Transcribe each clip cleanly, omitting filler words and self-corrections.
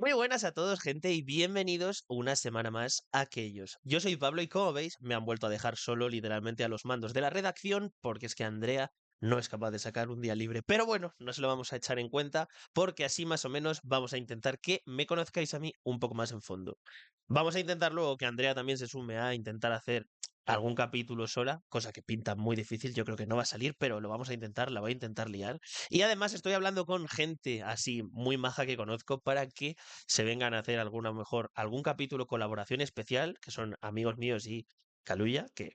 Muy buenas a todos, gente, y bienvenidos una semana más a Aquellos. Yo soy Pablo y como veis, me han vuelto a dejar solo literalmente a los mandos de la redacción porque es que Andrea no es capaz de sacar un día libre. Pero bueno, no se lo vamos a echar en cuenta porque así más o menos vamos a intentar que me conozcáis a mí un poco más en fondo. Vamos a intentar luego que Andrea también se sume a intentar hacer algún capítulo sola, cosa que pinta muy difícil, yo creo que no va a salir, pero lo vamos a intentar, la voy a intentar liar. Y además estoy hablando con gente así muy maja que conozco para que se vengan a hacer alguna mejor, algún capítulo colaboración especial, que son amigos míos y Caluya, que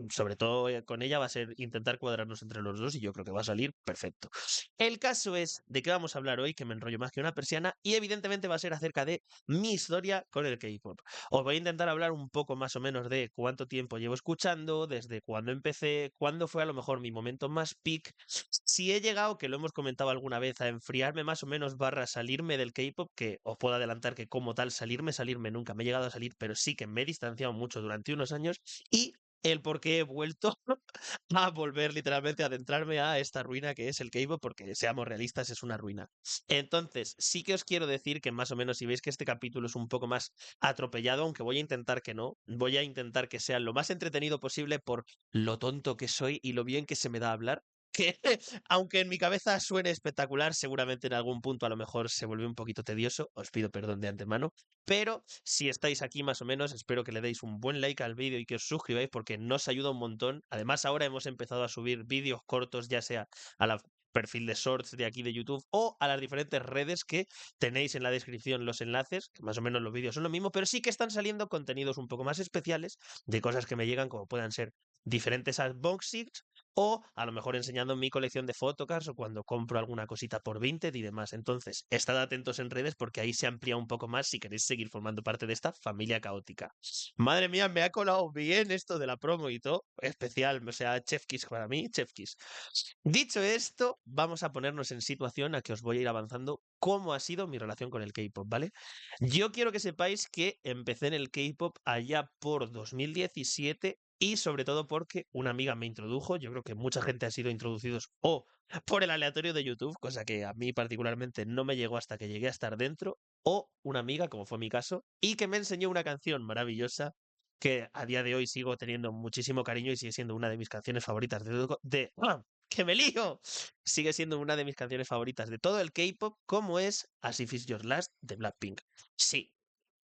sobre todo con ella va a ser intentar cuadrarnos entre los dos y yo creo que va a salir perfecto. El caso es de qué vamos a hablar hoy, que me enrollo más que una persiana, y evidentemente va a ser acerca de mi historia con el K-pop. Os voy a intentar hablar un poco más o menos de cuánto tiempo llevo escuchando, desde cuándo empecé, cuándo fue a lo mejor mi momento más peak, si he llegado, que lo hemos comentado alguna vez, a enfriarme más o menos barra salirme del K-pop, que os puedo adelantar que como tal salirme nunca me he llegado a salir, pero sí que me he distanciado mucho durante unos años y el por qué he vuelto a volver literalmente a adentrarme a esta ruina que es el K-pop, porque seamos realistas, es una ruina. Entonces, sí que os quiero decir que más o menos si veis que este capítulo es un poco más atropellado, aunque voy a intentar que no, voy a intentar que sea lo más entretenido posible por lo tonto que soy y lo bien que se me da hablar, que aunque en mi cabeza suene espectacular, seguramente en algún punto a lo mejor se vuelve un poquito tedioso, os pido perdón de antemano, pero si estáis aquí más o menos, espero que le deis un buen like al vídeo y que os suscribáis porque nos ayuda un montón. Además, ahora hemos empezado a subir vídeos cortos, ya sea a la perfil de shorts de aquí de YouTube o a las diferentes redes que tenéis en la descripción los enlaces, que más o menos los vídeos son lo mismo, pero sí que están saliendo contenidos un poco más especiales de cosas que me llegan como puedan ser diferentes unboxings o a lo mejor enseñando mi colección de photocards o cuando compro alguna cosita por Vinted y demás. Entonces, estad atentos en redes porque ahí se amplía un poco más si queréis seguir formando parte de esta familia caótica. Madre mía, me ha colado bien esto de la promo y todo. Especial, o sea, Chef Kiss para mí, Chef Kiss. Dicho esto, vamos a ponernos en situación a que os voy a ir avanzando cómo ha sido mi relación con el K-pop, ¿vale? Yo quiero que sepáis que empecé en el K-pop allá por 2017 y sobre todo porque una amiga me introdujo. Yo creo que mucha gente ha sido introducidos o por el aleatorio de YouTube, cosa que a mí particularmente no me llegó hasta que llegué a estar dentro, o una amiga, como fue mi caso, y que me enseñó una canción maravillosa que a día de hoy sigo teniendo muchísimo cariño y sigue siendo una de mis canciones favoritas ¡Ah! ¡Que me lío! Sigue siendo una de mis canciones favoritas de todo el K-pop, como es As If It's Your Last de Blackpink. Sí,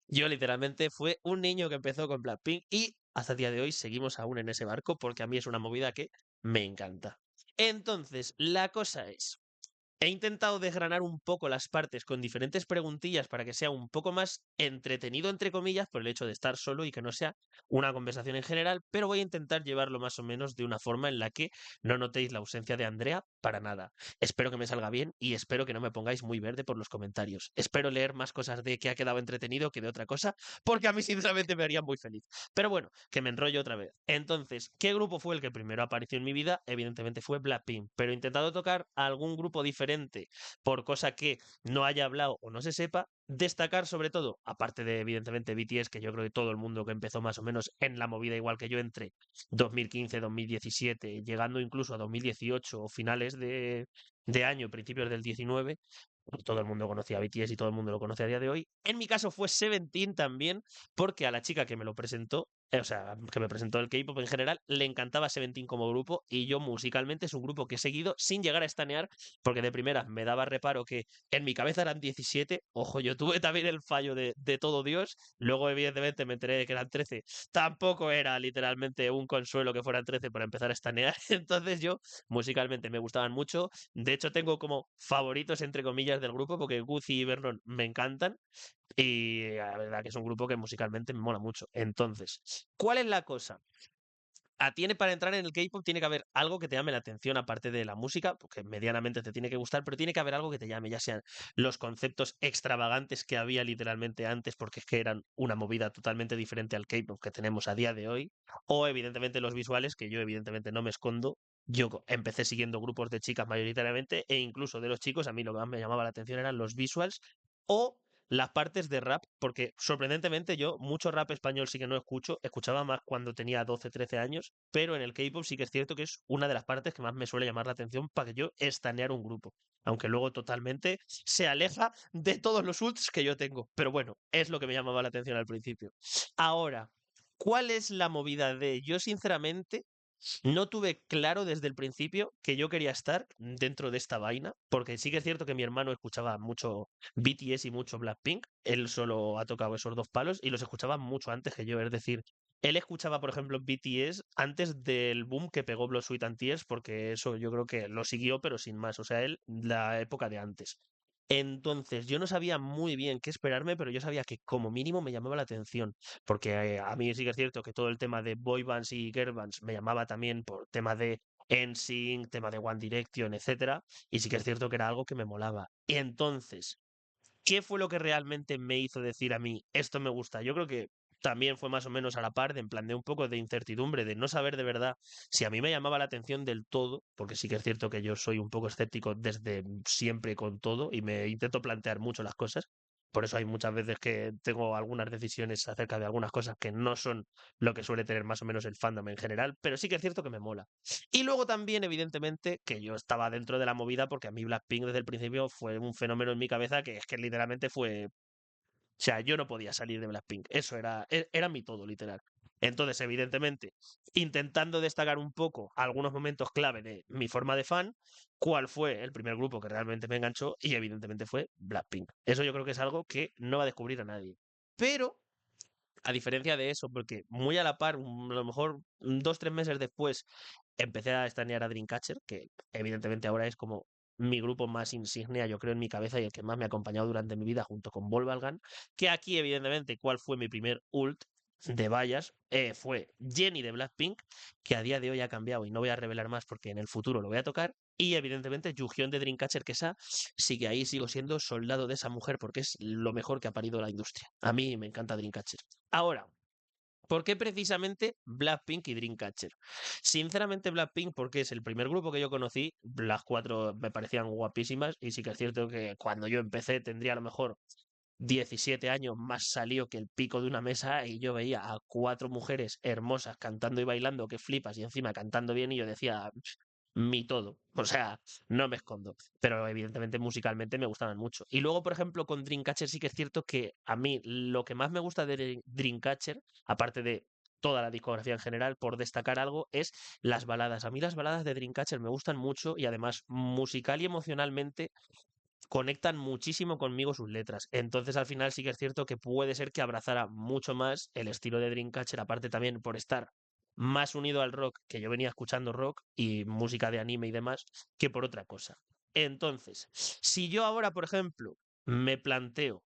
yo literalmente fue un niño que empezó con Blackpink y hasta el día de hoy seguimos aún en ese barco porque a mí es una movida que me encanta. Entonces, la cosa es, he intentado desgranar un poco las partes con diferentes preguntillas para que sea un poco más entretenido, entre comillas, por el hecho de estar solo y que no sea una conversación en general, pero voy a intentar llevarlo más o menos de una forma en la que no notéis la ausencia de Andrea para nada. Espero que me salga bien y espero que no me pongáis muy verde por los comentarios. Espero leer más cosas de que ha quedado entretenido que de otra cosa, porque a mí sinceramente me haría muy feliz. Pero bueno, que me enrollo otra vez. Entonces, ¿qué grupo fue el que primero apareció en mi vida? Evidentemente fue Blackpink, pero he intentado tocar a algún grupo diferente por cosa que no haya hablado o no se sepa, destacar sobre todo, aparte de evidentemente BTS, que yo creo que todo el mundo que empezó más o menos en la movida igual que yo entre 2015, 2017, llegando incluso a 2018 o finales de año, principios del 19, todo el mundo conocía a BTS y todo el mundo lo conoce a día de hoy. En mi caso fue Seventeen también, porque a la chica que me lo presentó, o sea, que me presentó el K-pop en general, le encantaba Seventeen como grupo y yo musicalmente es un grupo que he seguido sin llegar a estanear, porque de primera me daba reparo que en mi cabeza eran 17, ojo, yo tuve también el fallo de todo Dios, luego evidentemente me enteré de que eran 13, tampoco era literalmente un consuelo que fueran 13 para empezar a estanear, entonces yo musicalmente me gustaban mucho, de hecho tengo como favoritos entre comillas del grupo porque Gucci y Vernon me encantan y la verdad que es un grupo que musicalmente me mola mucho. Entonces, ¿cuál es la cosa? Tiene para entrar en el K-pop tiene que haber algo que te llame la atención aparte de la música, porque medianamente te tiene que gustar, pero tiene que haber algo que te llame, ya sean los conceptos extravagantes que había literalmente antes, porque es que eran una movida totalmente diferente al K-pop que tenemos a día de hoy, o evidentemente los visuales, que yo evidentemente no me escondo. Empecé siguiendo grupos de chicas mayoritariamente, e incluso de los chicos, a mí lo que más me llamaba la atención eran los visuals o las partes de rap, porque sorprendentemente yo mucho rap español sí que no escucho, escuchaba más cuando tenía 12 13 años, pero en el K-pop sí que es cierto que es una de las partes que más me suele llamar la atención para que yo estanear un grupo. Aunque luego totalmente se aleja de todos los ults que yo tengo. Pero bueno, es lo que me llamaba la atención al principio. Ahora, ¿cuál es la movida de? Yo sinceramente no tuve claro desde el principio que yo quería estar dentro de esta vaina, porque sí que es cierto que mi hermano escuchaba mucho BTS y mucho Blackpink, él solo ha tocado esos dos palos y los escuchaba mucho antes que yo, es decir, él escuchaba, por ejemplo, BTS antes del boom que pegó Blood, Sweat and Tears, porque eso yo creo que lo siguió, pero sin más, o sea, él la época de antes. Entonces, yo no sabía muy bien qué esperarme, pero yo sabía que como mínimo me llamaba la atención, porque a mí sí que es cierto que todo el tema de boy bands y girl bands me llamaba también por tema de NSYNC, tema de One Direction, etcétera, y sí que es cierto que era algo que me molaba. Y entonces, ¿qué fue lo que realmente me hizo decir a mí, esto me gusta? Yo creo que también fue más o menos a la par, de en plan de un poco de incertidumbre, de no saber de verdad si a mí me llamaba la atención del todo, porque sí que es cierto que yo soy un poco escéptico desde siempre con todo y me intento plantear mucho las cosas. Por eso hay muchas veces que tengo algunas decisiones acerca de algunas cosas que no son lo que suele tener más o menos el fandom en general, pero sí que es cierto que me mola. Y luego también, evidentemente, que yo estaba dentro de la movida porque a mí Blackpink desde el principio fue un fenómeno en mi cabeza que es que literalmente fue. O sea, yo no podía salir de Blackpink. Eso era mi todo, literal. Entonces, evidentemente, intentando destacar un poco algunos momentos clave de mi forma de fan, cuál fue el primer grupo que realmente me enganchó y evidentemente fue Blackpink. Eso yo creo que es algo que no va a descubrir a nadie. Pero a diferencia de eso, porque muy a la par, a lo mejor 2 3 meses después, empecé a estanear a Dreamcatcher, que evidentemente ahora es como mi grupo más insignia, yo creo, en mi cabeza y el que más me ha acompañado durante mi vida junto con Volvalgan, que aquí, evidentemente, ¿cuál fue mi primer ult de vallas? Fue Jenny de Blackpink, que a día de hoy ha cambiado y no voy a revelar más porque en el futuro lo voy a tocar, y evidentemente Yuhyun de Dreamcatcher, que esa sí que ahí sigo siendo soldado de esa mujer porque es lo mejor que ha parido la industria. A mí me encanta Dreamcatcher. Ahora, ¿por qué precisamente Blackpink y Dreamcatcher? Sinceramente Blackpink porque es el primer grupo que yo conocí, las cuatro me parecían guapísimas y sí que es cierto que cuando yo empecé tendría a lo mejor 17 años más salió que el pico de una mesa y yo veía a cuatro mujeres hermosas cantando y bailando que flipas y encima cantando bien y yo decía, mi todo. O sea, no me escondo. Pero evidentemente musicalmente me gustaban mucho. Y luego, por ejemplo, con Dreamcatcher sí que es cierto que a mí lo que más me gusta de Dreamcatcher, aparte de toda la discografía en general, por destacar algo, es las baladas. A mí las baladas de Dreamcatcher me gustan mucho y además musical y emocionalmente conectan muchísimo conmigo sus letras. Entonces, al final sí que es cierto que puede ser que abrazara mucho más el estilo de Dreamcatcher, aparte también por estar más unido al rock, que yo venía escuchando rock y música de anime y demás, que por otra cosa. Entonces, si yo ahora, por ejemplo, me planteo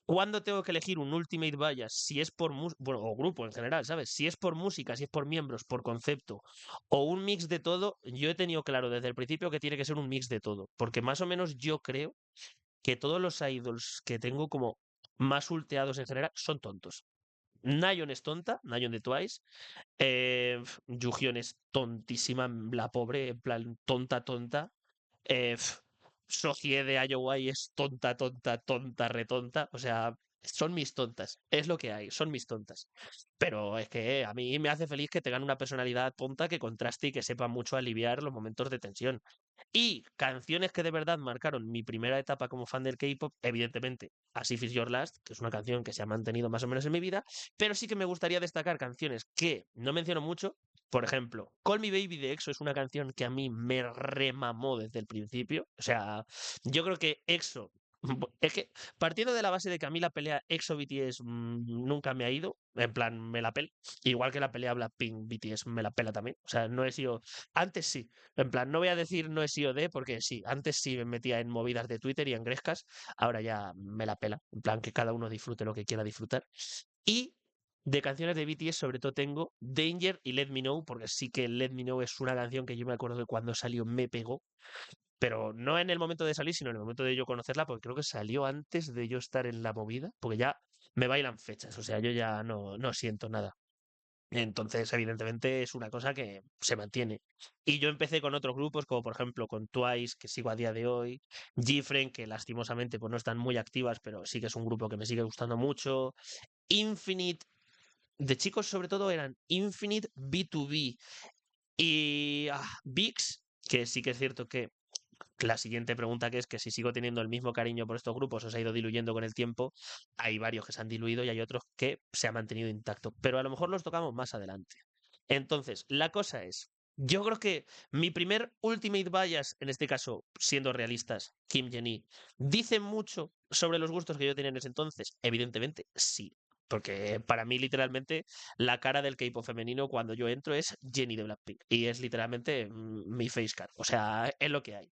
cuándo tengo que elegir un Ultimate Bias, si es por bueno, o grupo en general, ¿sabes? Si es por música, si es por miembros, por concepto, o un mix de todo, yo he tenido claro desde el principio que tiene que ser un mix de todo, porque más o menos yo creo que todos los idols que tengo como más ulteados en general son tontos. Nayeon es tonta, Nayeon de Twice. Yuhyun es tontísima, la pobre, en plan tonta, tonta. Sohye de IOI es tonta, tonta, tonta, retonta. O sea, son mis tontas. Es lo que hay, son mis tontas. Pero es que a mí me hace feliz que tengan una personalidad tonta que contraste y que sepa mucho aliviar los momentos de tensión. Y canciones que de verdad marcaron mi primera etapa como fan del K-pop, evidentemente, As If It's Your Last, que es una canción que se ha mantenido más o menos en mi vida, pero sí que me gustaría destacar canciones que no menciono mucho. Por ejemplo, Call Me Baby de EXO es una canción que a mí me remamó desde el principio. O sea, yo creo que EXO. Es que partiendo de la base de que a mí la pelea EXO BTS nunca me ha ido, en plan me la pela, igual que la pelea Blackpink BTS me la pela también. O sea, no he sido. Antes sí, en plan, no voy a decir no he sido de, porque sí, antes sí me metía en movidas de Twitter y en grescas, ahora ya me la pela. En plan, que cada uno disfrute lo que quiera disfrutar. Y de canciones de BTS, sobre todo tengo Danger y Let Me Know, porque sí que Let Me Know es una canción que yo me acuerdo que cuando salió me pegó, pero no en el momento de salir, sino en el momento de yo conocerla, porque creo que salió antes de yo estar en la movida, porque ya me bailan fechas, o sea, yo ya no siento nada. Entonces, evidentemente, es una cosa que se mantiene. Y yo empecé con otros grupos, como por ejemplo con Twice, que sigo a día de hoy, Gfriend, que lastimosamente pues no están muy activas, pero sí que es un grupo que me sigue gustando mucho, Infinite, de chicos sobre todo eran Infinite, B2B y VIX, que sí que es cierto que la siguiente pregunta que es que si sigo teniendo el mismo cariño por estos grupos o se ha ido diluyendo con el tiempo, hay varios que se han diluido y hay otros que se han mantenido intacto, pero a lo mejor los tocamos más adelante. Entonces, la cosa es, yo creo que mi primer Ultimate Bias, en este caso, siendo realistas, Kim Jenny, ¿dice mucho sobre los gustos que yo tenía en ese entonces? Evidentemente, sí. Porque para mí, literalmente, la cara del K-pop femenino cuando yo entro es Jenny de Blackpink. Y es literalmente mi face card. O sea, es lo que hay.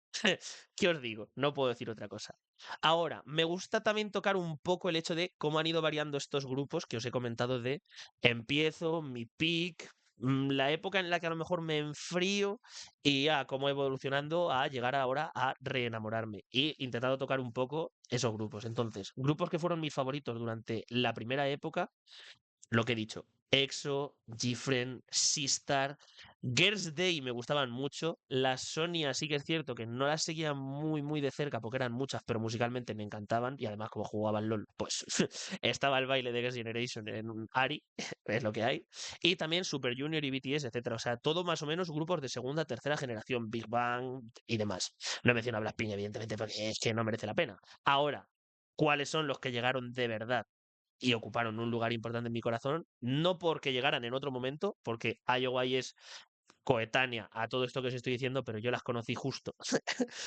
¿Qué os digo? No puedo decir otra cosa. Ahora, me gusta también tocar un poco el hecho de cómo han ido variando estos grupos que os he comentado de empiezo, mi peak, la época en la que a lo mejor me enfrío y ya cómo evolucionando a llegar ahora a reenamorarme y intentado tocar un poco esos grupos. Entonces, grupos que fueron mis favoritos durante la primera época, lo que he dicho, EXO, GFriend, Sistar, Girls' Day me gustaban mucho, las Sonia sí que es cierto que no las seguía muy de cerca porque eran muchas, pero musicalmente me encantaban y además como jugaban LOL, pues estaba el baile de Girls' Generation en un Ari, es lo que hay, y también Super Junior y BTS, etcétera, o sea, todo más o menos grupos de segunda, tercera generación, Big Bang y demás. No menciono a Blackpink evidentemente porque es que no merece la pena. Ahora, ¿cuáles son los que llegaron de verdad y ocuparon un lugar importante en mi corazón, no porque llegaran en otro momento, porque IOI es coetánea a todo esto que os estoy diciendo, pero yo las conocí justo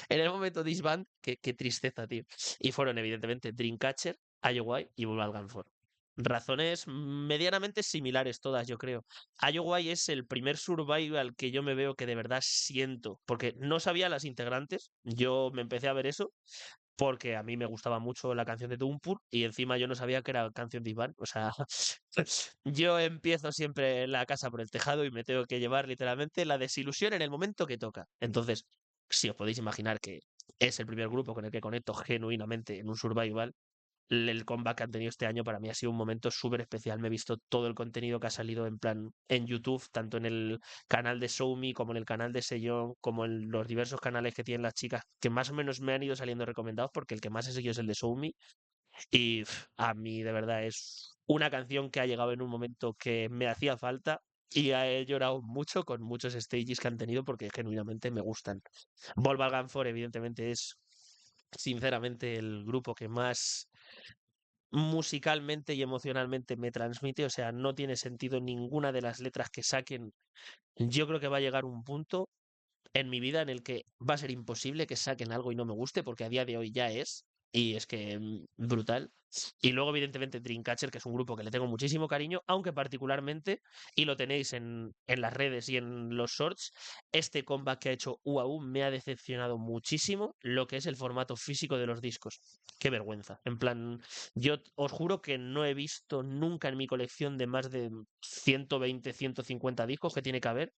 en el momento de Disband, qué tristeza, tío. Y fueron, evidentemente, Dreamcatcher, IOI y Bubblegum 4. Razones medianamente similares todas, yo creo. IOI es el primer survival que yo me veo que de verdad siento, porque no sabía las integrantes, yo me empecé a ver eso porque a mí me gustaba mucho la canción de Tumpur y encima yo no sabía que era canción de Iván. O sea, yo empiezo siempre la casa por el tejado y me tengo que llevar literalmente la desilusión en el momento que toca. Entonces, si os podéis imaginar que es el primer grupo con el que conecto genuinamente en un survival, el comeback que han tenido este año para mí ha sido un momento súper especial. Me he visto todo el contenido que ha salido en plan en YouTube, tanto en el canal de ShowMe como en el canal de Sejong, como en los diversos canales que tienen las chicas, que más o menos me han ido saliendo recomendados, porque el que más he seguido es el de ShowMe. Y a mí de verdad es una canción que ha llegado en un momento que me hacía falta. Y he llorado mucho con muchos stages que han tenido porque genuinamente me gustan. Volkswagen 4 evidentemente es sinceramente el grupo que más musicalmente y emocionalmente me transmite, o sea, no tiene sentido ninguna de las letras que saquen. Yo creo que va a llegar un punto en mi vida en el que va a ser imposible que saquen algo y no me guste, porque a día de hoy ya es, y es que brutal. Y luego, evidentemente, Dreamcatcher, que es un grupo que le tengo muchísimo cariño, aunque particularmente, y lo tenéis en las redes y en los shorts, este comeback que ha hecho UAU me ha decepcionado muchísimo lo que es el formato físico de los discos. Qué vergüenza. En plan, yo os juro que no he visto nunca en mi colección de más de 120, 150 discos que tiene que haber,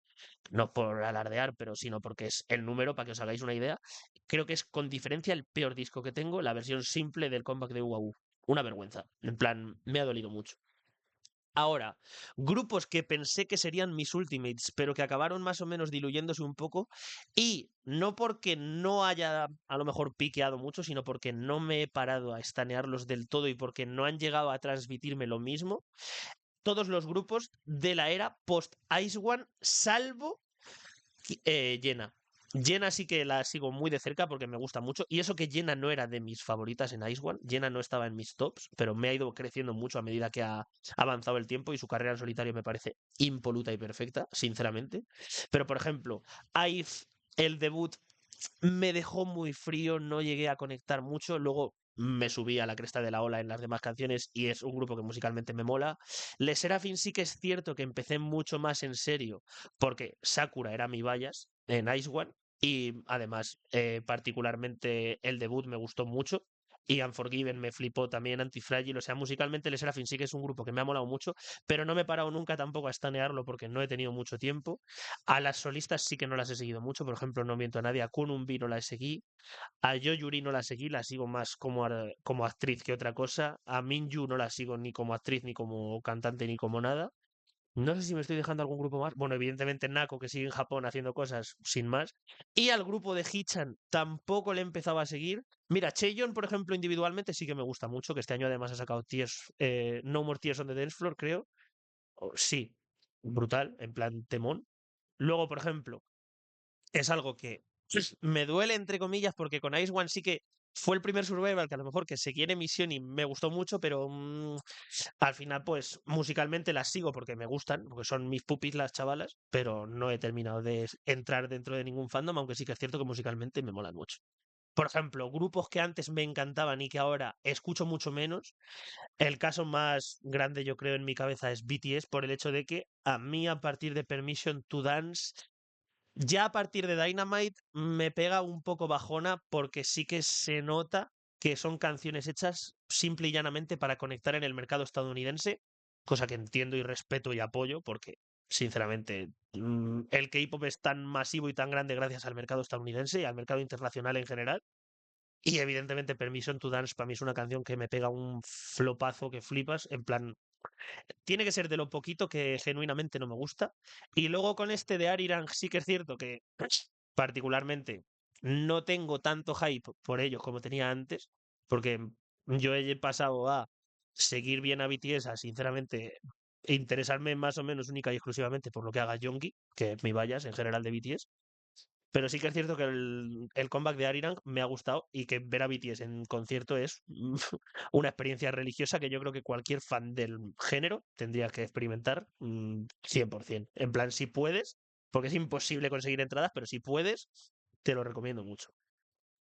no por alardear, pero sino porque es el número, para que os hagáis una idea. Creo que es con diferencia el peor disco que tengo, la versión simple del comeback de UAU. Una vergüenza. En plan, me ha dolido mucho. Ahora, grupos que pensé que serían mis ultimates, pero que acabaron más o menos diluyéndose un poco, y no porque no haya a lo mejor piqueado mucho, sino porque no me he parado a estanearlos del todo y porque no han llegado a transmitirme lo mismo, todos los grupos de la era post Ice One, salvo Jenna. Jenna sí que la sigo muy de cerca porque me gusta mucho. Y eso que Jenna no era de mis favoritas en Ice One. Jenna no estaba en mis tops, pero me ha ido creciendo mucho a medida que ha avanzado el tiempo y su carrera en solitario me parece impoluta y perfecta, sinceramente. Pero, por ejemplo, IVE, el debut, me dejó muy frío, no llegué a conectar mucho. Luego me subí a la cresta de la ola en las demás canciones y es un grupo que musicalmente me mola. Le Serafin sí que es cierto que empecé mucho más en serio porque Sakura era mi bias en Ice One y además particularmente el debut me gustó mucho. Y Unforgiven me flipó también, Antifragile. O sea, musicalmente Le Serafin sí que es un grupo que me ha molado mucho, pero no me he parado nunca tampoco a estanearlo porque no he tenido mucho tiempo. A las solistas sí que no las he seguido mucho, por ejemplo, no miento a nadie, a Kunumbi no la seguí, a Yuri no la seguí, la sigo más como, como actriz que otra cosa, a Minju no la sigo ni como actriz, ni como cantante, ni como nada, No sé si me estoy dejando algún grupo más. Bueno, evidentemente Nako, que sigue en Japón haciendo cosas sin más. Y al grupo de Hichan tampoco le empezaba a seguir. Mira, Chaeyoung, por ejemplo, individualmente sí que me gusta mucho, que este año además ha sacado No More Tears on the Dance Floor, creo. Sí, brutal, en plan temón. Luego, por ejemplo, es algo que me duele, entre comillas, porque con Ice One sí que fue el primer survival que a lo mejor que seguí en emisión y me gustó mucho, pero al final, pues musicalmente las sigo porque me gustan, porque son mis pupis las chavalas, pero no he terminado de entrar dentro de ningún fandom, aunque sí que es cierto que musicalmente me molan mucho. Por ejemplo, grupos que antes me encantaban y que ahora escucho mucho menos. El caso más grande, yo creo, en mi cabeza es BTS, por el hecho de que a mí, a partir de Permission to Dance, ya a partir de Dynamite me pega un poco bajona porque sí que se nota que son canciones hechas simple y llanamente para conectar en el mercado estadounidense, cosa que entiendo y respeto y apoyo porque, sinceramente, el K-pop es tan masivo y tan grande gracias al mercado estadounidense y al mercado internacional en general. Y evidentemente Permission to Dance para mí es una canción que me pega un flopazo que flipas, en plan, tiene que ser de lo poquito que genuinamente no me gusta. Y luego con este de Arirang sí que es cierto que particularmente no tengo tanto hype por ellos como tenía antes, porque yo he pasado a seguir bien a BTS, a sinceramente interesarme más o menos única y exclusivamente por lo que haga Jonggi, que es mi bias en general de BTS. Pero sí que es cierto que el comeback de Arirang me ha gustado y que ver a BTS en concierto es una experiencia religiosa que yo creo que cualquier fan del género tendría que experimentar 100%. En plan, si puedes, porque es imposible conseguir entradas, pero si puedes, te lo recomiendo mucho.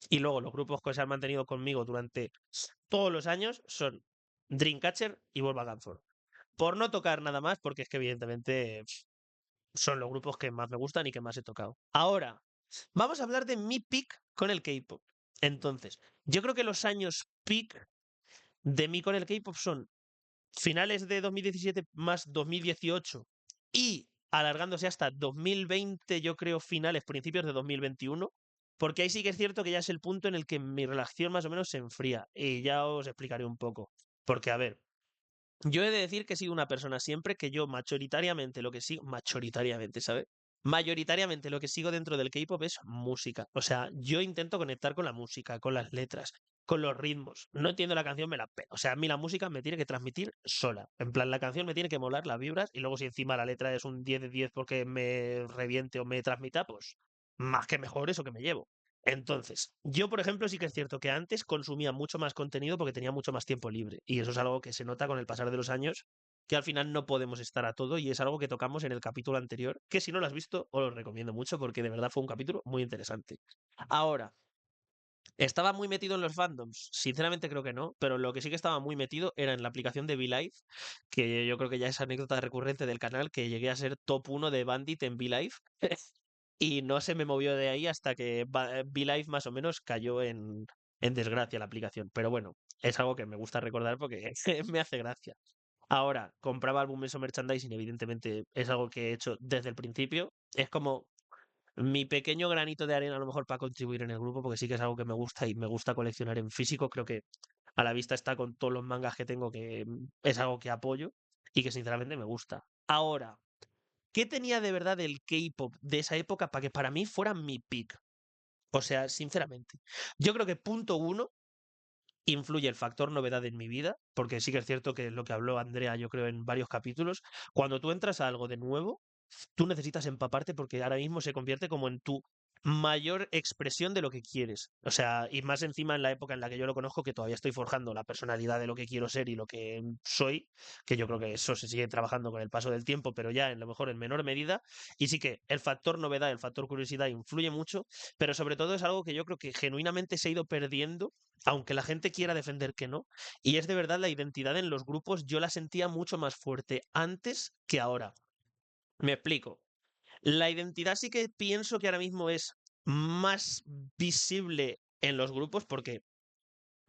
Y luego los grupos que se han mantenido conmigo durante todos los años son Dreamcatcher y Volkswagen Ford. Por no tocar nada más, porque es que evidentemente son los grupos que más me gustan y que más he tocado. Ahora, vamos a hablar de mi peak con el K-pop. Entonces, yo creo que los años peak de mí con el K-pop son finales de 2017 más 2018 y alargándose hasta 2020, yo creo finales, principios de 2021, porque ahí sí que es cierto que ya es el punto en el que mi relación más o menos se enfría y ya os explicaré un poco. Porque, a ver, yo he de decir que he sido una persona siempre que yo mayoritariamente lo que sigo, mayoritariamente, ¿sabes? Mayoritariamente lo que sigo dentro del K-pop es música. O sea, yo intento conectar con la música, con las letras, con los ritmos. No entiendo la canción, me la pego. O sea, a mí la música me tiene que transmitir sola. En plan, la canción me tiene que molar las vibras y luego si encima la letra es un 10 de 10 porque me reviente o me transmita, pues más que mejor eso que me llevo. Entonces, yo, por ejemplo, sí que es cierto que antes consumía mucho más contenido porque tenía mucho más tiempo libre. Y eso es algo que se nota con el pasar de los años, que al final no podemos estar a todo y es algo que tocamos en el capítulo anterior, que si no lo has visto, os lo recomiendo mucho porque de verdad fue un capítulo muy interesante. Ahora, ¿estaba muy metido en los fandoms? Sinceramente creo que no, pero lo que sí que estaba muy metido era en la aplicación de VLive, que yo creo que ya es anécdota recurrente del canal, que llegué a ser top 1 de Bandit en VLive. Y no se me movió de ahí hasta que VLive más o menos cayó en desgracia la aplicación. Pero bueno, es algo que me gusta recordar porque me hace gracia. Ahora, compraba álbumes o merchandising, evidentemente es algo que he hecho desde el principio. Es como mi pequeño granito de arena a lo mejor para contribuir en el grupo, porque sí que es algo que me gusta y me gusta coleccionar en físico. Creo que a la vista está con todos los mangas que tengo, que es algo que apoyo y que sinceramente me gusta. Ahora, ¿qué tenía de verdad el K-pop de esa época para que para mí fuera mi peak? O sea, sinceramente, yo creo que punto uno influye el factor novedad en mi vida, porque sí que es cierto que lo que habló Andrea, yo creo, en varios capítulos, cuando tú entras a algo de nuevo, tú necesitas empaparte porque ahora mismo se convierte como en tu mayor expresión de lo que quieres. O sea, y más encima en la época en la que yo lo conozco, que todavía estoy forjando la personalidad de lo que quiero ser y lo que soy, que yo creo que eso se sigue trabajando con el paso del tiempo, pero ya en lo mejor en menor medida. Y sí que el factor novedad, el factor curiosidad influye mucho, pero sobre todo es algo que yo creo que genuinamente se ha ido perdiendo, aunque la gente quiera defender que no. Y es de verdad la identidad en los grupos, yo la sentía mucho más fuerte antes que ahora. Me explico. La identidad sí que pienso que ahora mismo es más visible en los grupos porque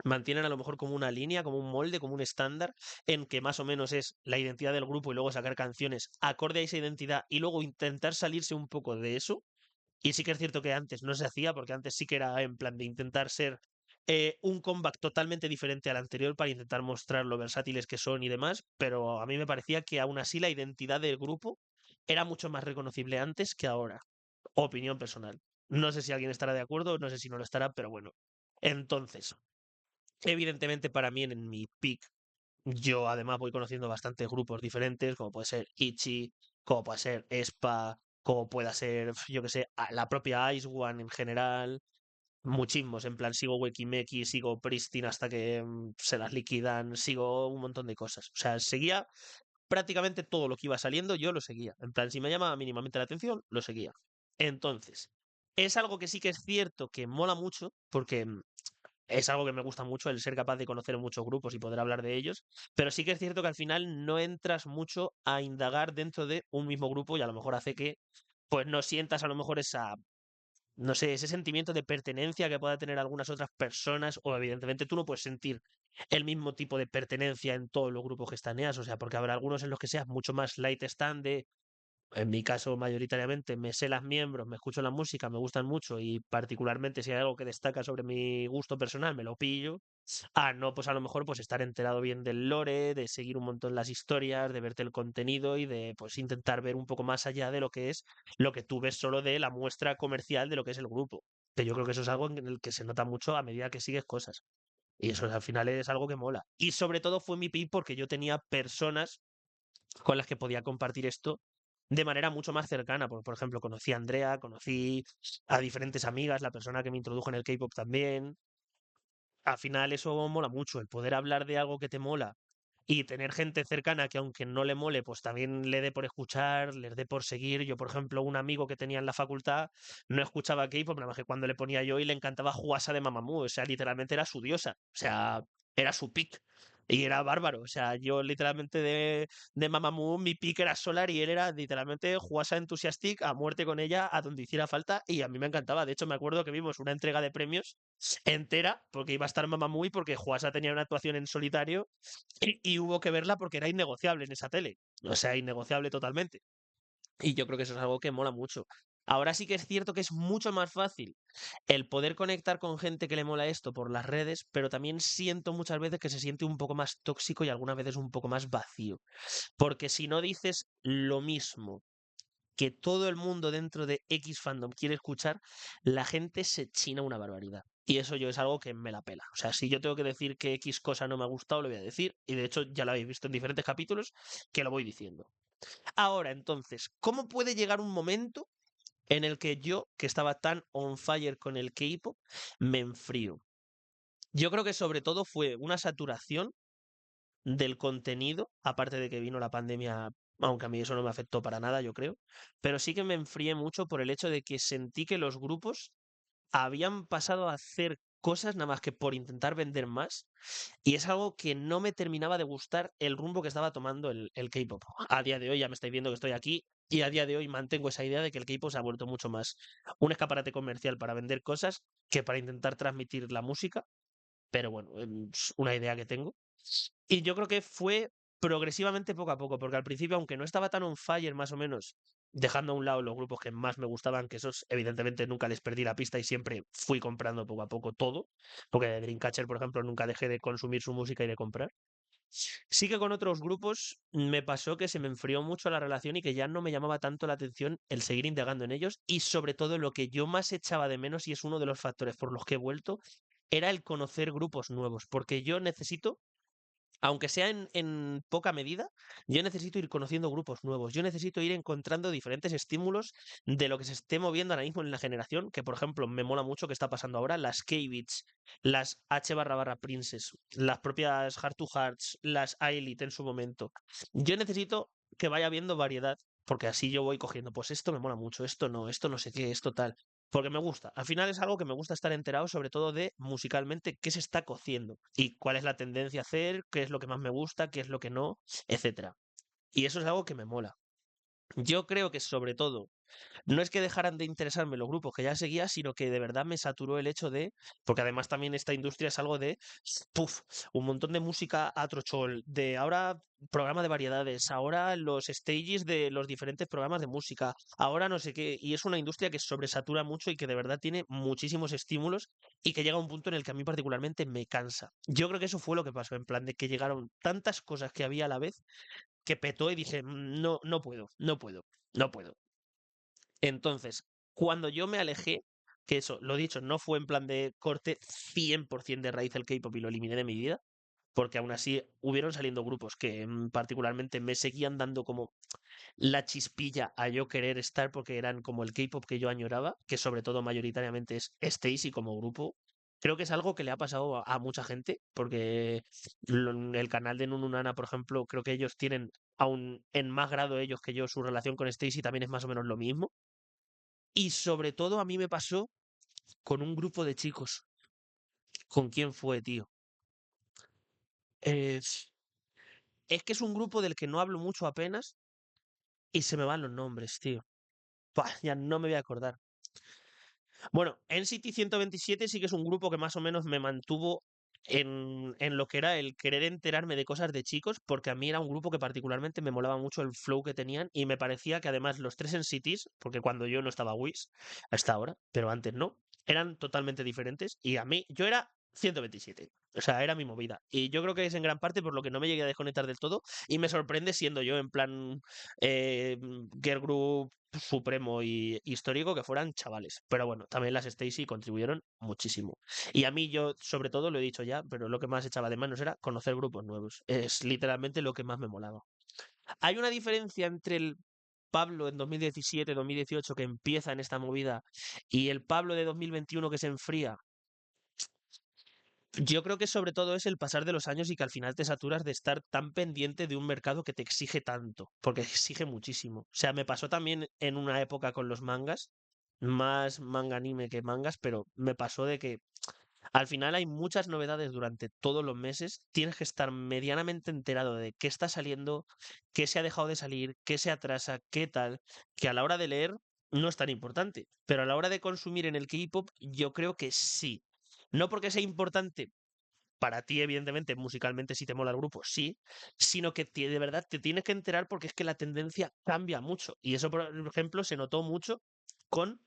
mantienen a lo mejor como una línea, como un molde, como un estándar, en que más o menos es la identidad del grupo y luego sacar canciones acorde a esa identidad y luego intentar salirse un poco de eso. Y sí que es cierto que antes no se hacía, porque antes sí que era en plan de intentar ser un comeback totalmente diferente al anterior para intentar mostrar lo versátiles que son y demás, pero a mí me parecía que aún así la identidad del grupo era mucho más reconocible antes que ahora. Opinión personal. No sé si alguien estará de acuerdo, no sé si no lo estará, pero bueno. Entonces, evidentemente para mí en mi pick, yo además voy conociendo bastantes grupos diferentes, como puede ser Ichi, como puede ser Espa, como pueda ser, yo que sé, la propia Ice One en general, muchísimos, en plan sigo Wekimeki, sigo Pristin hasta que se las liquidan, sigo un montón de cosas. O sea, seguía prácticamente todo lo que iba saliendo, yo lo seguía. En plan, si me llamaba mínimamente la atención, lo seguía. Entonces, es algo que sí que es cierto que mola mucho, porque es algo que me gusta mucho, el ser capaz de conocer muchos grupos y poder hablar de ellos, pero sí que es cierto que al final no entras mucho a indagar dentro de un mismo grupo y a lo mejor hace que pues no sientas a lo mejor esa, no sé, ese sentimiento de pertenencia que pueda tener algunas otras personas, o evidentemente tú no puedes sentir el mismo tipo de pertenencia en todos los grupos que estaneas, o sea, porque habrá algunos en los que seas mucho más light stand de, en mi caso mayoritariamente, me sé las miembros, me escucho la música, me gustan mucho y particularmente si hay algo que destaca sobre mi gusto personal, me lo pillo. Ah, no, pues a lo mejor pues estar enterado bien del lore, de seguir un montón las historias, de verte el contenido y de pues intentar ver un poco más allá de lo que es lo que tú ves solo de la muestra comercial de lo que es el grupo. Que yo creo que eso es algo en el que se nota mucho a medida que sigues cosas. Y eso al final es algo que mola. Y sobre todo fue mi pick porque yo tenía personas con las que podía compartir esto de manera mucho más cercana. Por ejemplo, conocí a Andrea, conocí a diferentes amigas, la persona que me introdujo en el K-pop también. Al final eso mola mucho, el poder hablar de algo que te mola y tener gente cercana que aunque no le mole, pues también le dé por escuchar, les dé por seguir. Yo, por ejemplo, un amigo que tenía en la facultad no escuchaba K-pop, nada más que cuando le ponía yo y le encantaba Juasa de Mamamoo, o sea, literalmente era su diosa, o sea, era su pick. Y era bárbaro, o sea, yo literalmente de Mamamoo, mi pick era Solar y él era literalmente Juasa Enthusiastic a muerte con ella, a donde hiciera falta, y a mí me encantaba. De hecho, me acuerdo que vimos una entrega de premios entera, porque iba a estar Mamamoo y porque Juasa tenía una actuación en solitario y hubo que verla porque era innegociable en esa tele. O sea, innegociable totalmente. Y yo creo que eso es algo que mola mucho. Ahora sí que es cierto que es mucho más fácil el poder conectar con gente que le mola esto por las redes, pero también siento muchas veces que se siente un poco más tóxico y algunas veces un poco más vacío. Porque si no dices lo mismo que todo el mundo dentro de X fandom quiere escuchar, la gente se china una barbaridad. Y eso yo es algo que me la pela. O sea, si yo tengo que decir que X cosa no me ha gustado, lo voy a decir. Y de hecho ya lo habéis visto en diferentes capítulos que lo voy diciendo. Ahora, entonces, ¿cómo puede llegar un momento en el que yo, que estaba tan on fire con el K-pop, me enfrío? Yo creo que sobre todo fue una saturación del contenido, aparte de que vino la pandemia, aunque a mí eso no me afectó para nada, yo creo, pero sí que me enfrié mucho por el hecho de que sentí que los grupos habían pasado a hacer cosas nada más que por intentar vender más, y es algo que no me terminaba de gustar el rumbo que estaba tomando el K-pop. A día de hoy ya me estáis viendo que estoy aquí. Y a día de hoy mantengo esa idea de que el K-pop se ha vuelto mucho más un escaparate comercial para vender cosas que para intentar transmitir la música. Pero bueno, es una idea que tengo. Y yo creo que fue progresivamente poco a poco, porque al principio, aunque no estaba tan on fire más o menos, dejando a un lado los grupos que más me gustaban, que esos evidentemente nunca les perdí la pista y siempre fui comprando poco a poco todo, porque de Dreamcatcher, por ejemplo, nunca dejé de consumir su música y de comprar. Sí que con otros grupos me pasó que se me enfrió mucho la relación y que ya no me llamaba tanto la atención el seguir indagando en ellos y sobre todo lo que yo más echaba de menos y es uno de los factores por los que he vuelto era el conocer grupos nuevos, porque yo necesito aunque sea en poca medida, yo necesito ir conociendo grupos nuevos, yo necesito ir encontrando diferentes estímulos de lo que se esté moviendo ahora mismo en la generación, que por ejemplo me mola mucho que está pasando ahora, las K-Beats, las H barra barra Princess, las propias Heart to Hearts, las A-Elite en su momento. Yo necesito que vaya habiendo variedad, porque así yo voy cogiendo, pues esto me mola mucho, esto no sé qué, esto tal. Porque me gusta. Al final es algo que me gusta estar enterado, sobre todo de musicalmente qué se está cociendo y cuál es la tendencia a hacer, qué es lo que más me gusta, qué es lo que no, etcétera. Y eso es algo que me mola. Yo creo que sobre todo no es que dejaran de interesarme los grupos que ya seguía, sino que de verdad me saturó el hecho de, porque además también esta industria es algo de, puff, un montón de música a trochol, de ahora programa de variedades, ahora los stages de los diferentes programas de música, ahora no sé qué, y es una industria que sobresatura mucho y que de verdad tiene muchísimos estímulos y que llega a un punto en el que a mí particularmente me cansa. Yo creo que eso fue lo que pasó, en plan de que llegaron tantas cosas que había a la vez que petó y dije, no, no puedo, no puedo, no puedo. Entonces, cuando yo me alejé, que eso, lo dicho, no fue en plan de corte 100% de raíz el K-pop y lo eliminé de mi vida, porque aún así hubieron saliendo grupos que particularmente me seguían dando como la chispilla a yo querer estar porque eran como el K-pop que yo añoraba, que sobre todo mayoritariamente es Stacey como grupo. Creo que es algo que le ha pasado a mucha gente, porque el canal de Nununana, por ejemplo, creo que ellos tienen, aún en más grado ellos que yo, su relación con Stacey también es más o menos lo mismo. Y sobre todo a mí me pasó con un grupo de chicos. ¿Con quién fue, tío? Eh, es que es un grupo del que no hablo mucho apenas y se me van los nombres, tío. Buah, ya no me voy a acordar. Bueno, NCT 127 sí que es un grupo que más o menos me mantuvo en lo que era el querer enterarme de cosas de chicos, porque a mí era un grupo que particularmente me molaba mucho el flow que tenían y me parecía que además los tres NCTs, porque cuando yo no estaba Wiz, hasta ahora, pero antes no, eran totalmente diferentes y a mí, yo era 127. O sea, era mi movida. Y yo creo que es en gran parte por lo que no me llegué a desconectar del todo. Y me sorprende siendo yo en plan girl group supremo y histórico que fueran chavales. Pero bueno, también las Stacy contribuyeron muchísimo. Y a mí yo, sobre todo, lo he dicho ya, pero lo que más echaba de manos era conocer grupos nuevos. Es literalmente lo que más me molaba. Hay una diferencia entre el Pablo en 2017-2018 que empieza en esta movida y el Pablo de 2021 que se enfría. Yo creo que sobre todo es el pasar de los años y que al final te saturas de estar tan pendiente de un mercado que te exige tanto, porque exige muchísimo. O sea, me pasó también en una época con los mangas, más manga anime que mangas, pero me pasó de que al final hay muchas novedades durante todos los meses, tienes que estar medianamente enterado de qué está saliendo, qué se ha dejado de salir, qué se atrasa, qué tal, que a la hora de leer no es tan importante, pero a la hora de consumir en el K-pop yo creo que sí. No porque sea importante para ti, evidentemente, musicalmente, si te mola el grupo, sí, sino que de verdad te tienes que enterar porque es que la tendencia cambia mucho. Y eso, por ejemplo, se notó mucho con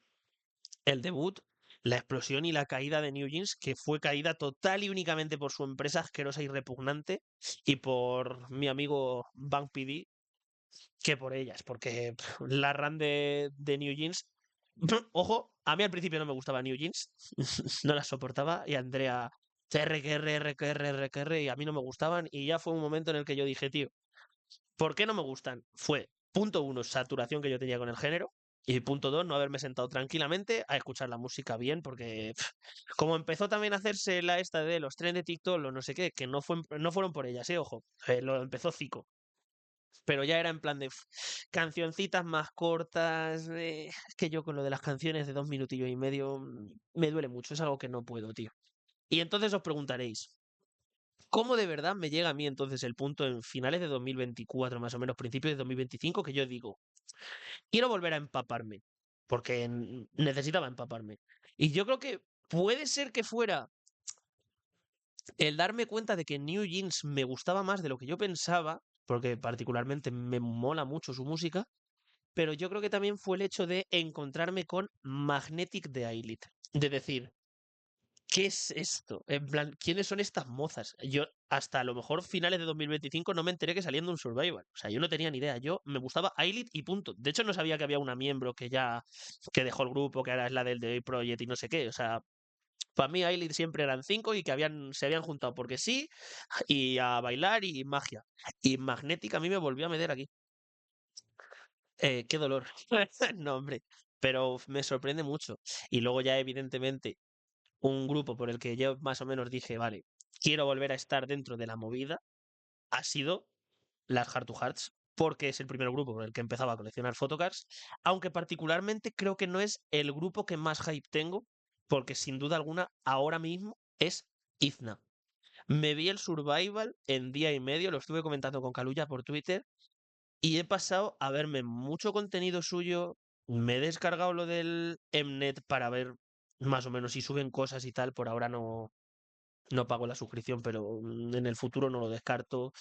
el debut, la explosión y la caída de New Jeans, que fue caída total y únicamente por su empresa asquerosa y repugnante y por mi amigo Bank PD, que por ellas, porque la run de New Jeans, ojo, a mí al principio no me gustaba New Jeans, no las soportaba, y Andrea, RQR, y a mí no me gustaban, y ya fue un momento en el que yo dije, tío, ¿por qué no me gustan? Fue, punto uno, saturación que yo tenía con el género, y punto dos, no haberme sentado tranquilamente a escuchar la música bien, porque como empezó también a hacerse la esta de los trenes de TikTok, lo no sé qué, que no fueron por ellas, ojo, lo empezó Zico, pero ya era en plan de cancioncitas más cortas. Es que yo con lo de las canciones de 2 minutillos y medio me duele mucho, es algo que no puedo, tío. Y entonces os preguntaréis, ¿cómo de verdad me llega a mí entonces el punto en finales de 2024, más o menos principios de 2025, que yo digo, quiero volver a empaparme, porque necesitaba empaparme? Y yo creo que puede ser que fuera el darme cuenta de que New Jeans me gustaba más de lo que yo pensaba, porque particularmente me mola mucho su música, pero yo creo que también fue el hecho de encontrarme con Magnetic de Ailith. De decir, ¿qué es esto? En plan, ¿quiénes son estas mozas? Yo hasta a lo mejor finales de 2025 no me enteré que salían de un Survivor. O sea, yo no tenía ni idea. Yo me gustaba Ailith y punto. De hecho, no sabía que había una miembro que ya que dejó el grupo, que ahora es la del The Project y no sé qué. O sea, para mí Ailith siempre eran cinco y que se habían juntado porque sí y a bailar y magia. Y Magnetic a mí me volvió a meter aquí. Qué dolor. No, hombre. Pero me sorprende mucho. Y luego ya, evidentemente, un grupo por el que yo más o menos dije, vale, quiero volver a estar dentro de la movida, ha sido las Heart to Hearts, porque es el primer grupo por el que empezaba a coleccionar photocards, aunque particularmente creo que no es el grupo que más hype tengo, porque sin duda alguna, ahora mismo es Izna. Me vi el Survival en día y medio, lo estuve comentando con Caluya por Twitter, y he pasado a verme mucho contenido suyo. Me he descargado lo del Mnet para ver más o menos si suben cosas y tal. Por ahora no pago la suscripción, pero en el futuro no lo descarto.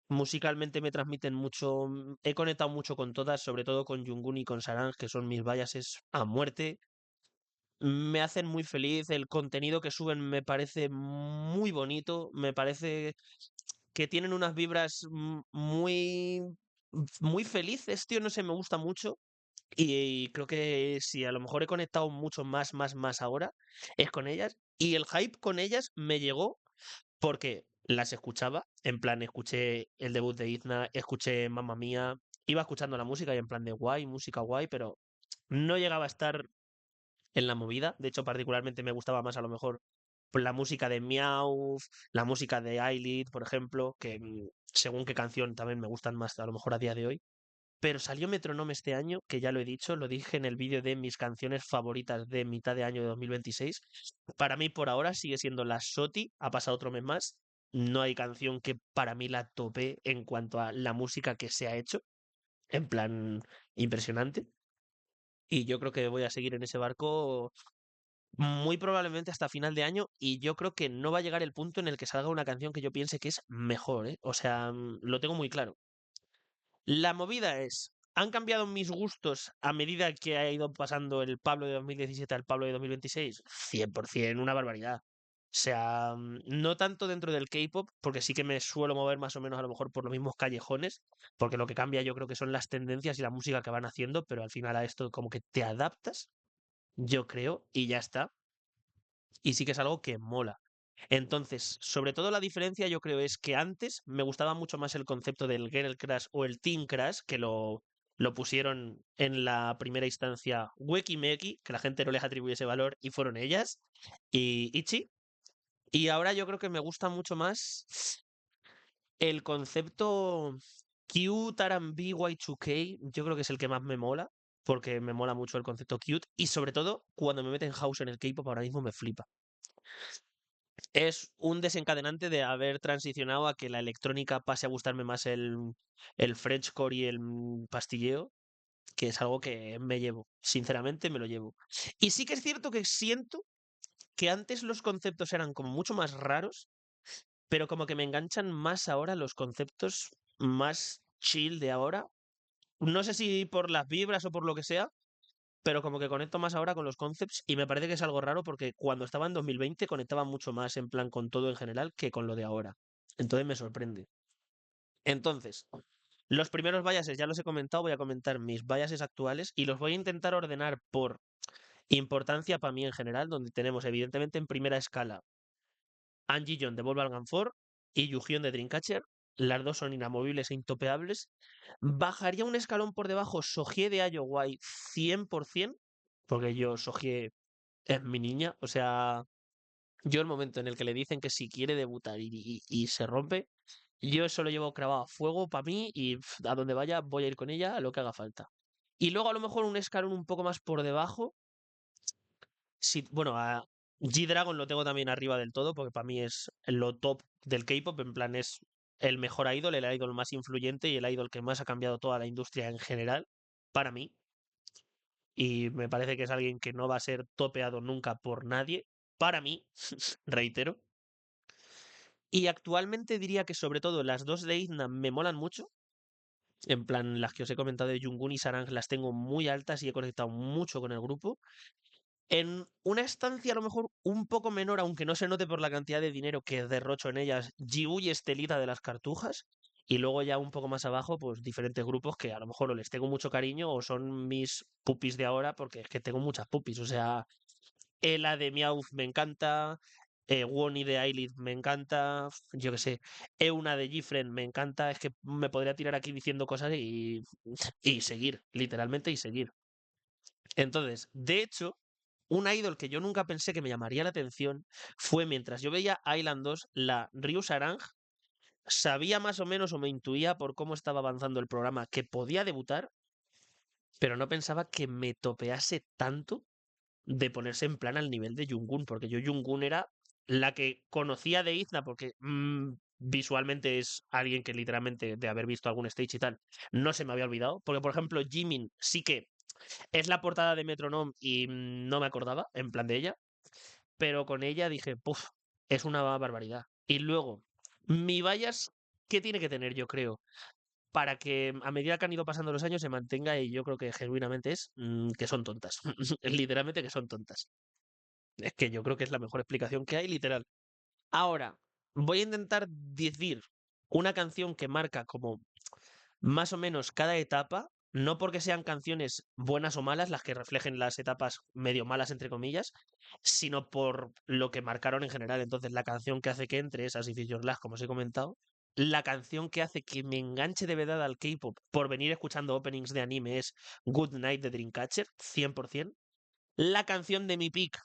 Musicalmente me transmiten mucho, he conectado mucho con todas, sobre todo con Jungkook y con Sarang, que son mis biases a muerte. Me hacen muy feliz, el contenido que suben me parece muy bonito, me parece que tienen unas vibras muy felices, tío, no sé, me gusta mucho. Y creo que si a lo mejor he conectado mucho más ahora, es con ellas. Y el hype con ellas me llegó porque las escuchaba, en plan, escuché el debut de Izna, escuché Mamma Mía, iba escuchando la música y en plan de guay, música guay, pero no llegaba a estar en la movida. De hecho, particularmente me gustaba más a lo mejor pues, la música de Meowth, la música de Eyelid, por ejemplo, que según qué canción también me gustan más a lo mejor a día de hoy. Pero salió Metronome este año, que ya lo he dicho, lo dije en el vídeo de mis canciones favoritas de mitad de año de 2026. Para mí, por ahora, sigue siendo la SOTI, ha pasado otro mes más. No hay canción que para mí la tope en cuanto a la música que se ha hecho, en plan impresionante. Y yo creo que voy a seguir en ese barco muy probablemente hasta final de año y yo creo que no va a llegar el punto en el que salga una canción que yo piense que es mejor, ¿eh? O sea, lo tengo muy claro. La movida es, ¿han cambiado mis gustos a medida que ha ido pasando el Pablo de 2017 al Pablo de 2026? 100%, una barbaridad. O sea, no tanto dentro del K-pop, porque sí que me suelo mover más o menos a lo mejor por los mismos callejones, porque lo que cambia yo creo que son las tendencias y la música que van haciendo, pero al final a esto como que te adaptas, yo creo, y ya está. Y sí que es algo que mola. Entonces, sobre todo la diferencia yo creo es que antes me gustaba mucho más el concepto del Girl Crush o el Teen Crush, que lo pusieron en la primera instancia Weki Meki, que la gente no les atribuye ese valor, y fueron ellas, y Ichi. Y ahora yo creo que me gusta mucho más el concepto cute, R&B, Y2K, yo creo que es el que más me mola, porque me mola mucho el concepto cute, y sobre todo cuando me meten house en el K-pop ahora mismo me flipa. Es un desencadenante de haber transicionado a que la electrónica pase a gustarme más el Frenchcore y el pastilleo, que es algo que me llevo. Sinceramente, me lo llevo. Y sí que es cierto que siento que antes los conceptos eran como mucho más raros, pero como que me enganchan más ahora los conceptos más chill de ahora. No sé si por las vibras o por lo que sea, pero como que conecto más ahora con los concepts y me parece que es algo raro porque cuando estaba en 2020 conectaba mucho más en plan con todo en general que con lo de ahora. Entonces me sorprende. Entonces, los primeros biases ya los he comentado, voy a comentar mis biases actuales y los voy a intentar ordenar por importancia para mí en general, donde tenemos evidentemente en primera escala Angie John de Volkswagen Ford y Yuhyun de Dreamcatcher. Las dos son inamovibles e intopeables. Bajaría un escalón por debajo Sojie de IOY 100%, porque yo Sojie es mi niña. O sea, yo el momento en el que le dicen que si quiere debutar y se rompe, yo eso lo llevo clavado a fuego para mí y a donde vaya voy a ir con ella a lo que haga falta. Y luego a lo mejor un escalón un poco más por debajo. Si, bueno, a G-Dragon lo tengo también arriba del todo porque para mí es lo top del K-pop. En plan es el mejor idol, el idol más influyente y el idol que más ha cambiado toda la industria en general. Para mí. Y me parece que es alguien que no va a ser topeado nunca por nadie. Para mí, reitero. Y actualmente diría que sobre todo las dos de Izna me molan mucho. En plan, las que os he comentado de Jungkook y Sarang las tengo muy altas y he conectado mucho con el grupo. En una estancia a lo mejor un poco menor, aunque no se note por la cantidad de dinero que derrocho en ellas, Jiu y Estelita de las Cartujas. Y luego ya un poco más abajo, pues diferentes grupos que a lo mejor o les tengo mucho cariño o son mis pupis de ahora, porque es que tengo muchas pupis. O sea, Ela de Meowth me encanta, Wonny de Eyelid me encanta, yo qué sé, Euna de Gifren me encanta, es que me podría tirar aquí diciendo cosas y seguir, literalmente y seguir. Entonces, de hecho, un idol que yo nunca pensé que me llamaría la atención fue mientras yo veía Island 2, la Ryu Sarang, sabía más o menos o me intuía por cómo estaba avanzando el programa que podía debutar, pero no pensaba que me topease tanto de ponerse en plan al nivel de Jungkook, porque yo Jungkook era la que conocía de Izna, porque visualmente es alguien que literalmente de haber visto algún stage y tal, no se me había olvidado, porque por ejemplo Jimin sí que Es la portada de Metronome y no me acordaba, en plan de ella, pero con ella dije, puf, es una barbaridad. Y luego, mi bias, ¿qué tiene que tener, yo creo? Para que a medida que han ido pasando los años se mantenga y yo creo que genuinamente es que son tontas. Literalmente que son tontas. Es que yo creo que es la mejor explicación que hay, literal. Ahora, voy a intentar decir una canción que marca como más o menos cada etapa, no porque sean canciones buenas o malas las que reflejen las etapas medio malas, entre comillas, sino por lo que marcaron en general. Entonces, la canción que hace que entre es As If It's Your Last, como os he comentado. La canción que hace que me enganche de verdad al K-pop por venir escuchando openings de anime es Good Night de Dreamcatcher, 100%. La canción de mi pick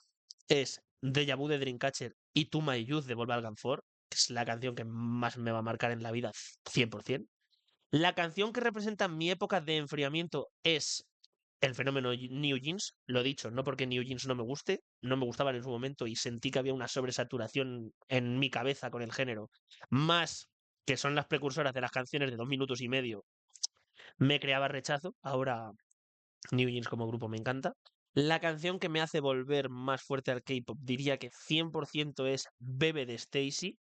es Deja Vu de Dreamcatcher y To My Youth de Volkswagen Ford, que es la canción que más me va a marcar en la vida, 100%. La canción que representa mi época de enfriamiento es el fenómeno New Jeans, lo dicho, no porque New Jeans no me guste, no me gustaban en su momento y sentí que había una sobresaturación en mi cabeza con el género, más que son las precursoras de las canciones de 2 minutos y medio, me creaba rechazo, ahora New Jeans como grupo me encanta. La canción que me hace volver más fuerte al K-pop diría que 100% es Bebe de Stacy,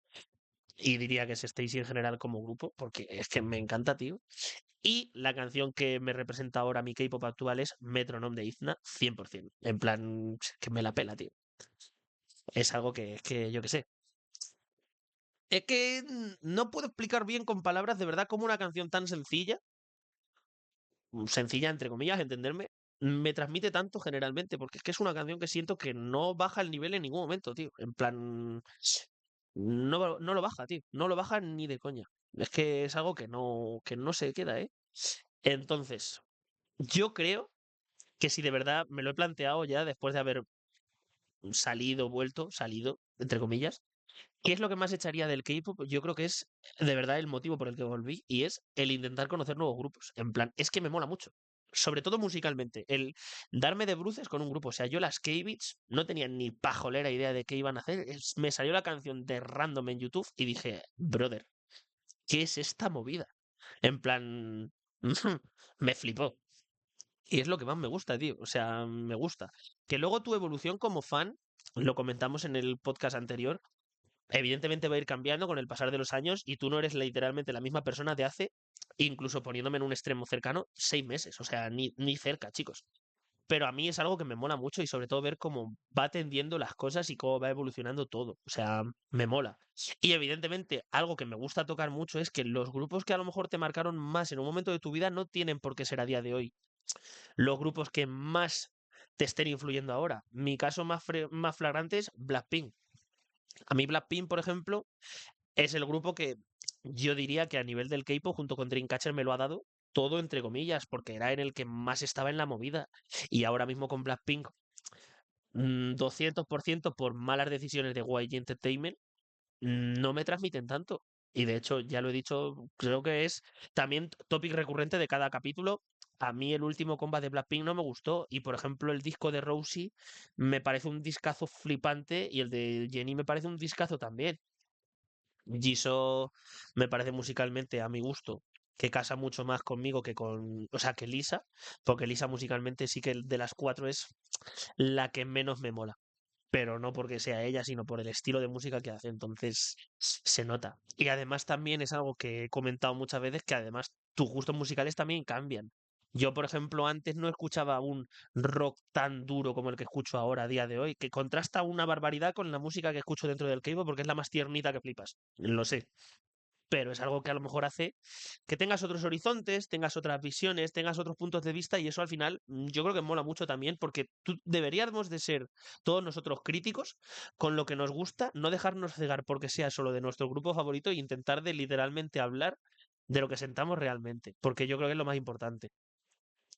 y diría que es Stacy en general como grupo, porque es que me encanta, tío. Y la canción que me representa ahora mi K-pop actual es Metronome de Izna, 100%. En plan, que me la pela, tío. Es algo que yo qué sé. Es que no puedo explicar bien con palabras de verdad cómo una canción tan sencilla, sencilla entre comillas, entenderme, me transmite tanto generalmente, porque es que es una canción que siento que no baja el nivel en ningún momento, tío. En plan, no lo baja, tío. No lo baja ni de coña. Es que es algo que no se queda, ¿eh? Entonces, yo creo que si de verdad me lo he planteado ya después de haber salido, entre comillas, ¿qué es lo que más echaría del K-pop? Yo creo que es de verdad el motivo por el que volví y es el intentar conocer nuevos grupos. En plan, es que me mola mucho. Sobre todo musicalmente, el darme de bruces con un grupo. O sea, yo las K-Beats no tenía ni pajolera idea de qué iban a hacer. Me salió la canción de Random en YouTube y dije, brother, ¿qué es esta movida? En plan, me flipó. Y es lo que más me gusta, tío. O sea, me gusta. Que luego tu evolución como fan, lo comentamos en el podcast anterior, evidentemente va a ir cambiando con el pasar de los años y tú no eres literalmente la misma persona de hace, incluso poniéndome en un extremo cercano, 6 meses. O sea, ni cerca, chicos. Pero a mí es algo que me mola mucho y sobre todo ver cómo va tendiendo las cosas y cómo va evolucionando todo. O sea, me mola. Y evidentemente, algo que me gusta tocar mucho es que los grupos que a lo mejor te marcaron más en un momento de tu vida no tienen por qué ser a día de hoy los grupos que más te estén influyendo ahora. Mi caso más flagrante es Blackpink. A mí Blackpink, por ejemplo, es el grupo que yo diría que a nivel del K-pop junto con Dreamcatcher me lo ha dado todo entre comillas, porque era en el que más estaba en la movida. Y ahora mismo con Blackpink, 200% por malas decisiones de YG Entertainment, no me transmiten tanto. Y de hecho, ya lo he dicho, creo que es también topic recurrente de cada capítulo. A mí el último combat de Blackpink no me gustó. Y por ejemplo, el disco de Rosie me parece un discazo flipante. Y el de Jennie me parece un discazo también. Jisoo me parece musicalmente, a mi gusto, que casa mucho más conmigo que con. O sea, que Lisa. Porque Lisa musicalmente sí que de las cuatro es la que menos me mola, pero no porque sea ella, sino por el estilo de música que hace. Entonces se nota. Y además también es algo que he comentado muchas veces, que además tus gustos musicales también cambian. Yo, por ejemplo, antes no escuchaba un rock tan duro como el que escucho ahora a día de hoy, que contrasta una barbaridad con la música que escucho dentro del K-pop porque es la más tiernita que flipas. Lo sé, pero es algo que a lo mejor hace que tengas otros horizontes, tengas otras visiones, tengas otros puntos de vista y eso al final yo creo que mola mucho también porque deberíamos de ser todos nosotros críticos con lo que nos gusta, no dejarnos cegar porque sea solo de nuestro grupo favorito e intentar de literalmente hablar de lo que sentamos realmente, porque yo creo que es lo más importante.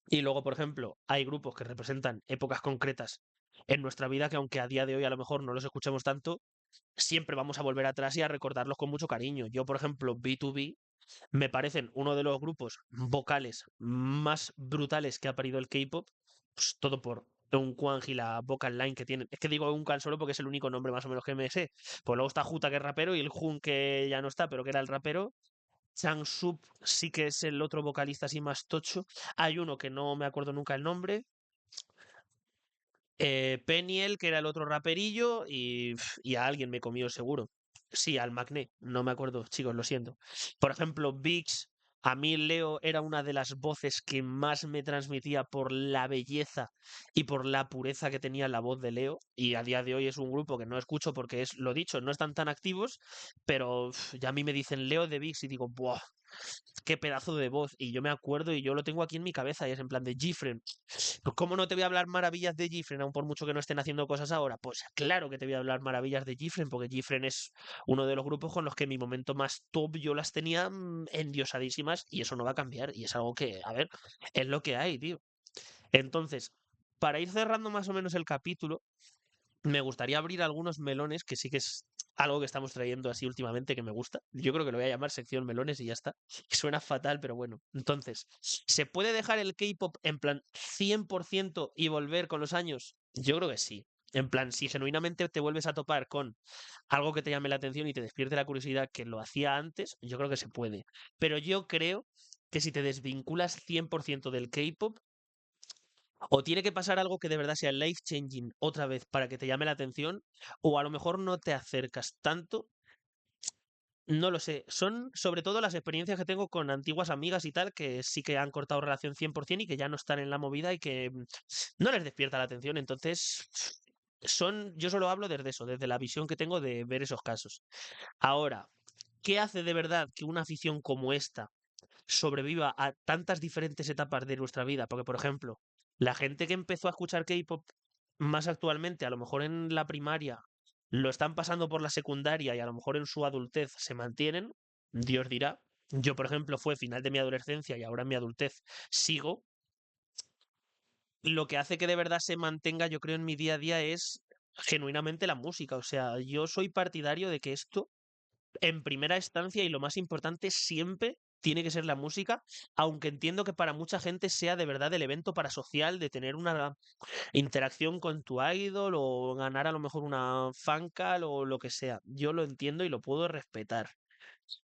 Y luego, por ejemplo, hay grupos que representan épocas concretas en nuestra vida que aunque a día de hoy a lo mejor no los escuchemos tanto, siempre vamos a volver atrás y a recordarlos con mucho cariño. Yo, por ejemplo, B2B me parecen uno de los grupos vocales más brutales que ha parido el K-pop, pues todo por Kwang y la vocal line que tienen. Es que digo Unkan solo porque es el único nombre más o menos que me sé. Pues luego está Juta, que es rapero, y el Jun, que ya no está, pero que era el rapero. Changsup sí que es el otro vocalista así más tocho. Hay uno que no me acuerdo nunca el nombre. Peniel, que era el otro raperillo, y a alguien me comió seguro. Sí, al Magné, no me acuerdo, chicos, lo siento. Por ejemplo, Vix, a mí Leo era una de las voces que más me transmitía por la belleza y por la pureza que tenía la voz de Leo. Y a día de hoy es un grupo que no escucho porque es lo dicho, no están tan activos, pero ya a mí me dicen Leo de Vix y digo, ¡buah! Qué pedazo de voz. Y yo me acuerdo y yo lo tengo aquí en mi cabeza y es en plan de Gifren. Pues ¿cómo no te voy a hablar maravillas de Gifren, aun por mucho que no estén haciendo cosas ahora? Pues claro que te voy a hablar maravillas de Gifren, porque Gifren es uno de los grupos con los que en mi momento más top yo las tenía endiosadísimas y eso no va a cambiar. Y es algo que, a ver, es lo que hay, tío. Entonces, para ir cerrando más o menos el capítulo, me gustaría abrir algunos melones, que sí que es algo que estamos trayendo así últimamente que me gusta. Yo creo que lo voy a llamar sección melones y ya está. Suena fatal, pero bueno. Entonces, ¿se puede dejar el K-pop en plan 100% y volver con los años? Yo creo que sí. En plan, si genuinamente te vuelves a topar con algo que te llame la atención y te despierte la curiosidad que lo hacía antes, yo creo que se puede. Pero yo creo que si te desvinculas 100% del K-pop, o tiene que pasar algo que de verdad sea life changing otra vez para que te llame la atención, o a lo mejor no te acercas tanto. No lo sé. Son sobre todo las experiencias que tengo con antiguas amigas y tal, que sí que han cortado relación 100% y que ya no están en la movida y que no les despierta la atención. Entonces, yo solo hablo desde eso, desde la visión que tengo de ver esos casos. Ahora, ¿qué hace de verdad que una afición como esta sobreviva a tantas diferentes etapas de nuestra vida? Porque, por ejemplo, la gente que empezó a escuchar K-pop más actualmente, a lo mejor en la primaria, lo están pasando por la secundaria y a lo mejor en su adultez se mantienen, Dios dirá. Yo, por ejemplo, fue final de mi adolescencia y ahora en mi adultez sigo. Lo que hace que de verdad se mantenga, yo creo, en mi día a día es genuinamente la música. O sea, yo soy partidario de que esto en primera instancia y lo más importante siempre tiene que ser la música, aunque entiendo que para mucha gente sea de verdad el evento parasocial de tener una interacción con tu idol o ganar a lo mejor una fancal o lo que sea. Yo lo entiendo y lo puedo respetar.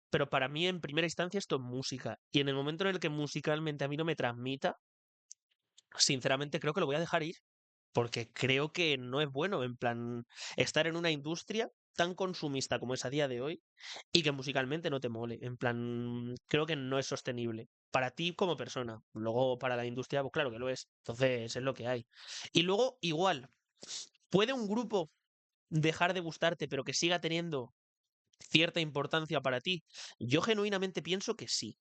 Pero para mí en primera instancia esto es música. Y en el momento en el que musicalmente a mí no me transmita, sinceramente creo que lo voy a dejar ir porque creo que no es bueno, en plan, estar en una industria tan consumista como es a día de hoy y que musicalmente no te mole, en plan, creo que no es sostenible. Para ti como persona, luego para la industria, pues claro que lo es, entonces es lo que hay. Y luego, igual, ¿puede un grupo dejar de gustarte pero que siga teniendo cierta importancia para ti? Yo genuinamente pienso que sí.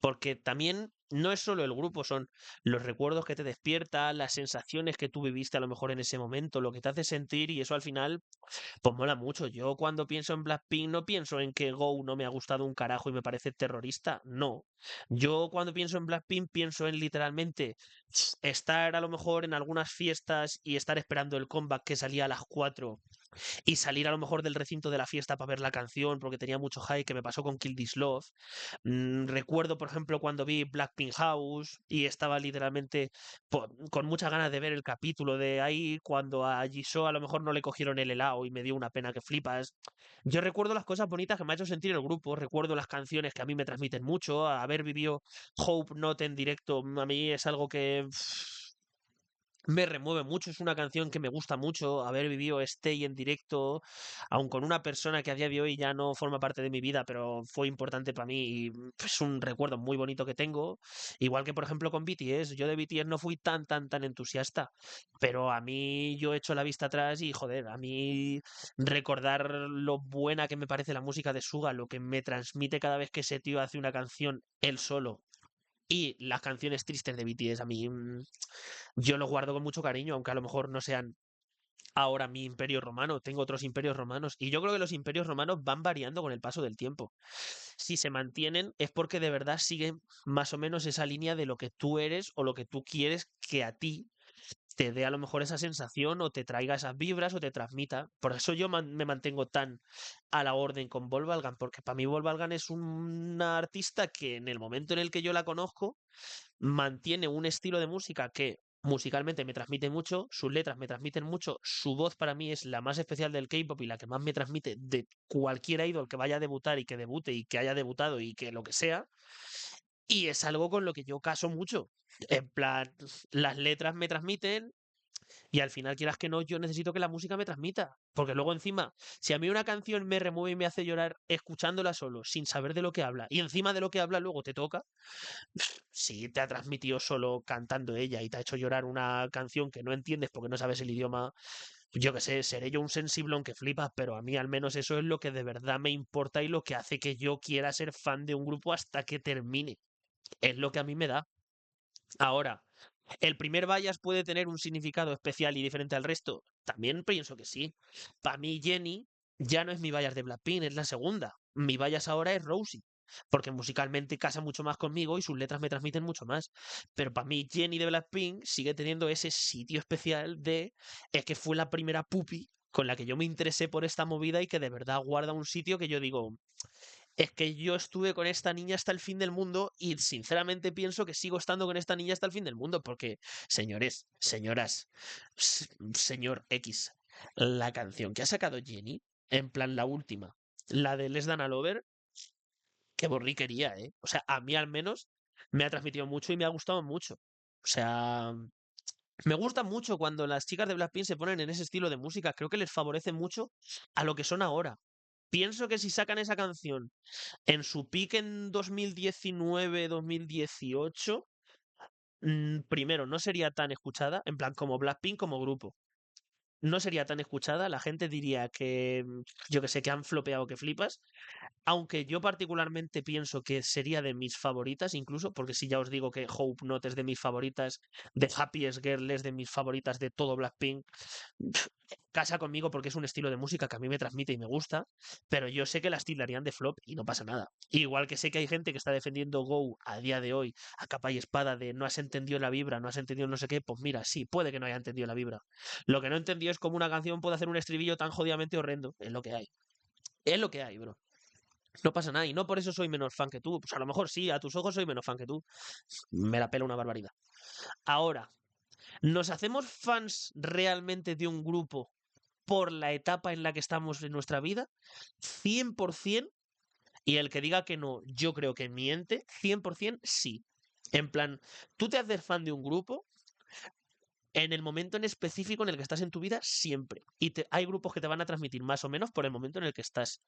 Porque también no es solo el grupo, son los recuerdos que te despierta, las sensaciones que tú viviste a lo mejor en ese momento, lo que te hace sentir y eso al final, pues mola mucho. Yo cuando pienso en Blackpink no pienso en que Go no me ha gustado un carajo y me parece terrorista, no. Yo cuando pienso en Blackpink pienso en literalmente estar a lo mejor en algunas fiestas y estar esperando el comeback que salía a las 4 y salir a lo mejor del recinto de la fiesta para ver la canción porque tenía mucho hype, que me pasó con Kill This Love. Recuerdo, por ejemplo, cuando vi Blackpink House y estaba literalmente con muchas ganas de ver el capítulo de ahí, cuando a Jisoo a lo mejor no le cogieron el helado y me dio una pena que flipas. Yo recuerdo las cosas bonitas que me ha hecho sentir el grupo, recuerdo las canciones que a mí me transmiten mucho, haber vivido Hope Not en directo, a mí es algo que me remueve mucho, es una canción que me gusta mucho, haber vivido Stay en directo, aun con una persona que a día de hoy ya no forma parte de mi vida, pero fue importante para mí y es un recuerdo muy bonito que tengo. Igual que por ejemplo con BTS, yo de BTS no fui tan entusiasta, pero a mí yo echo la vista atrás y joder, a mí recordar lo buena que me parece la música de Suga, lo que me transmite cada vez que ese tío hace una canción él solo. Y las canciones tristes de BTS a mí yo los guardo con mucho cariño, aunque a lo mejor no sean ahora mi imperio romano, tengo otros imperios romanos y yo creo que los imperios romanos van variando con el paso del tiempo. Si se mantienen es porque de verdad siguen más o menos esa línea de lo que tú eres o lo que tú quieres que a ti te dé a lo mejor esa sensación o te traiga esas vibras o te transmita. Por eso yo me mantengo tan a la orden con Volvalgan, porque para mí Volvalgan es una artista que en el momento en el que yo la conozco mantiene un estilo de música que Musicalmente me transmite mucho, sus letras me transmiten mucho, su voz para mí es la más especial del K-pop y la que más me transmite de cualquier idol que vaya a debutar y que debute y que haya debutado y que lo que sea. Y es algo con lo que yo caso mucho. En plan, las letras me transmiten y al final, quieras que no, yo necesito que la música me transmita. Porque luego encima, si a mí una canción me remueve y me hace llorar escuchándola solo, sin saber de lo que habla, y encima de lo que habla luego te toca, si te ha transmitido solo cantando ella y te ha hecho llorar una canción que no entiendes porque no sabes el idioma, yo qué sé, seré yo un sensiblón que flipas, pero a mí al menos eso es lo que de verdad me importa y lo que hace que yo quiera ser fan de un grupo hasta que termine. Es lo que a mí me da. Ahora, ¿el primer bias puede tener un significado especial y diferente al resto? También pienso que sí. Para mí, Jenny ya no es mi bias de Blackpink, es la segunda. Mi bias ahora es Rosie, porque musicalmente casa mucho más conmigo y sus letras me transmiten mucho más. Pero para mí, Jenny de Blackpink sigue teniendo ese sitio especial de es que fue la primera puppy con la que yo me interesé por esta movida y que de verdad guarda un sitio que yo digo, es que yo estuve con esta niña hasta el fin del mundo y sinceramente pienso que sigo estando con esta niña hasta el fin del mundo porque, señores, señoras, señor X, la canción que ha sacado Jenny, en plan la última, la de Les Dan a Lover, qué borriquería, ¿eh? O sea, a mí al menos me ha transmitido mucho y me ha gustado mucho. O sea, me gusta mucho cuando las chicas de Blackpink se ponen en ese estilo de música. Creo que les favorece mucho a lo que son ahora. Pienso que si sacan esa canción en su pick en 2019-2018, primero, no sería tan escuchada, en plan como Blackpink como grupo. No sería tan escuchada, la gente diría que, yo que sé, que han flopeado que flipas, aunque yo particularmente pienso que sería de mis favoritas, incluso, porque si ya os digo que Hope Not es de mis favoritas, The Happiest Girl es de mis favoritas de todo Blackpink, casa conmigo porque es un estilo de música que a mí me transmite y me gusta, pero yo sé que las tildarían de flop y no pasa nada. Igual que sé que hay gente que está defendiendo Go a día de hoy a capa y espada de no has entendido la vibra, no has entendido no sé qué, pues mira, sí, puede que no haya entendido la vibra. Lo que no entendió es cómo una canción puede hacer un estribillo tan jodidamente horrendo. Es lo que hay. Es lo que hay, bro. No pasa nada y no por eso soy menos fan que tú. Pues a lo mejor sí, a tus ojos soy menos fan que tú. Me la pela una barbaridad. Ahora, ¿nos hacemos fans realmente de un grupo por la etapa en la que estamos en nuestra vida? 100%. Y el que diga que no, yo creo que miente. 100% sí. En plan, tú te haces fan de un grupo en el momento en específico en el que estás en tu vida siempre. Y hay grupos que te van a transmitir más o menos por el momento en el que estás.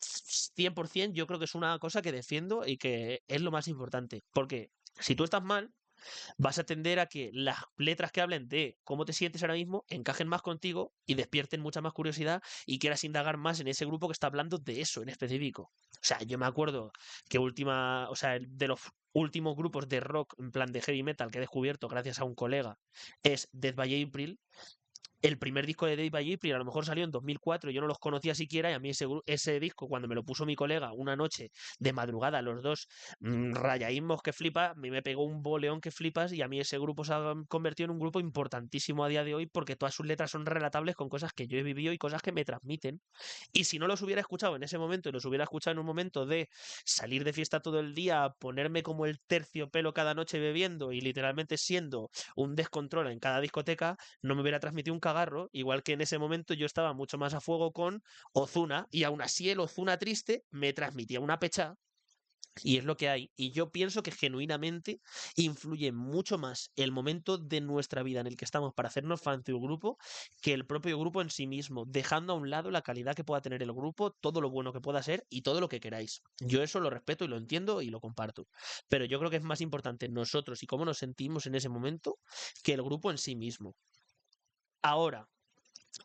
100% yo creo que es una cosa que defiendo y que es lo más importante. Porque si tú estás mal, vas a tender a que las letras que hablen de cómo te sientes ahora mismo encajen más contigo y despierten mucha más curiosidad y quieras indagar más en ese grupo que está hablando de eso en específico. O sea, yo me acuerdo que o sea, de los últimos grupos de rock, en plan de heavy metal que he descubierto gracias a un colega, es Death by April. El primer disco de Dave by April a lo mejor salió en 2004, yo no los conocía siquiera y a mí ese disco cuando me lo puso mi colega una noche de madrugada, los dos rayaísmos que flipa, a mí me pegó un boleón que flipas y a mí ese grupo se ha convertido en un grupo importantísimo a día de hoy porque todas sus letras son relatables con cosas que yo he vivido y cosas que me transmiten. Y si no los hubiera escuchado en ese momento y los hubiera escuchado en un momento de salir de fiesta todo el día, ponerme como el terciopelo cada noche bebiendo y literalmente siendo un descontrol en cada discoteca, no me hubiera transmitido un cagarro, igual que en ese momento yo estaba mucho más a fuego con Ozuna y aún así el Ozuna triste me transmitía una pecha y es lo que hay. Y yo pienso que genuinamente influye mucho más el momento de nuestra vida en el que estamos para hacernos fans de un grupo que el propio grupo en sí mismo, dejando a un lado la calidad que pueda tener el grupo, todo lo bueno que pueda ser y todo lo que queráis. Yo eso lo respeto y lo entiendo y lo comparto. Pero yo creo que es más importante nosotros y cómo nos sentimos en ese momento que el grupo en sí mismo. Ahora,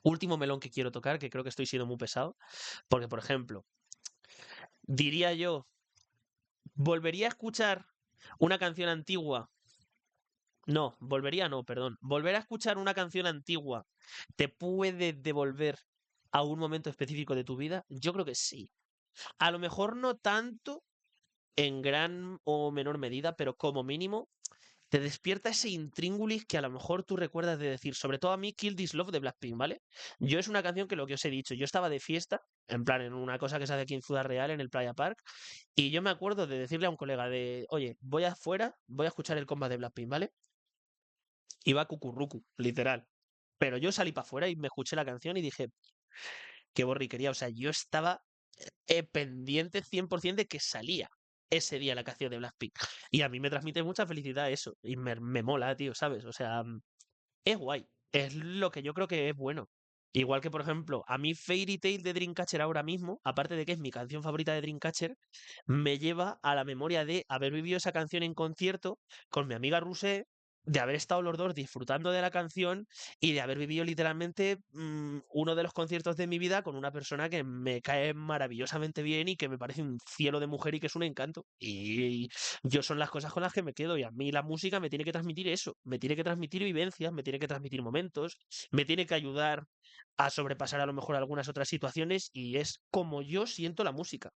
último melón que quiero tocar, que creo que estoy siendo muy pesado, porque por ejemplo, diría yo, volvería a escuchar una canción antigua. No, volvería no, perdón. Volver a escuchar una canción antigua te puede devolver a un momento específico de tu vida. Yo creo que sí. A lo mejor no tanto en gran o menor medida, pero como mínimo te despierta ese intríngulis que a lo mejor tú recuerdas de decir, sobre todo a mí, Kill This Love de Blackpink, ¿vale? Yo es una canción que lo que os he dicho, yo estaba de fiesta, en plan, en una cosa que se hace aquí en Ciudad Real, en el Playa Park, y yo me acuerdo de decirle a un colega de, oye, voy afuera, voy a escuchar el combat de Blackpink, ¿vale? Iba cucurrucu, literal. Pero yo salí para afuera y me escuché la canción y dije, qué borriquería. O sea, yo estaba pendiente 100% de que salía ese día la canción de Blackpink. Y a mí me transmite mucha felicidad eso. Y me mola, tío, ¿sabes? O sea, es guay. Es lo que yo creo que es bueno. Igual que, por ejemplo, a mí Fairy Tail de Dreamcatcher ahora mismo, aparte de que es mi canción favorita de Dreamcatcher, me lleva a la memoria de haber vivido esa canción en concierto con mi amiga Rusé, de haber estado los dos disfrutando de la canción y de haber vivido literalmente uno de los conciertos de mi vida con una persona que me cae maravillosamente bien y que me parece un cielo de mujer y que es un encanto. Y yo son las cosas con las que me quedo y a mí la música me tiene que transmitir eso, me tiene que transmitir vivencias, me tiene que transmitir momentos, me tiene que ayudar a sobrepasar a lo mejor algunas otras situaciones y es como yo siento la música.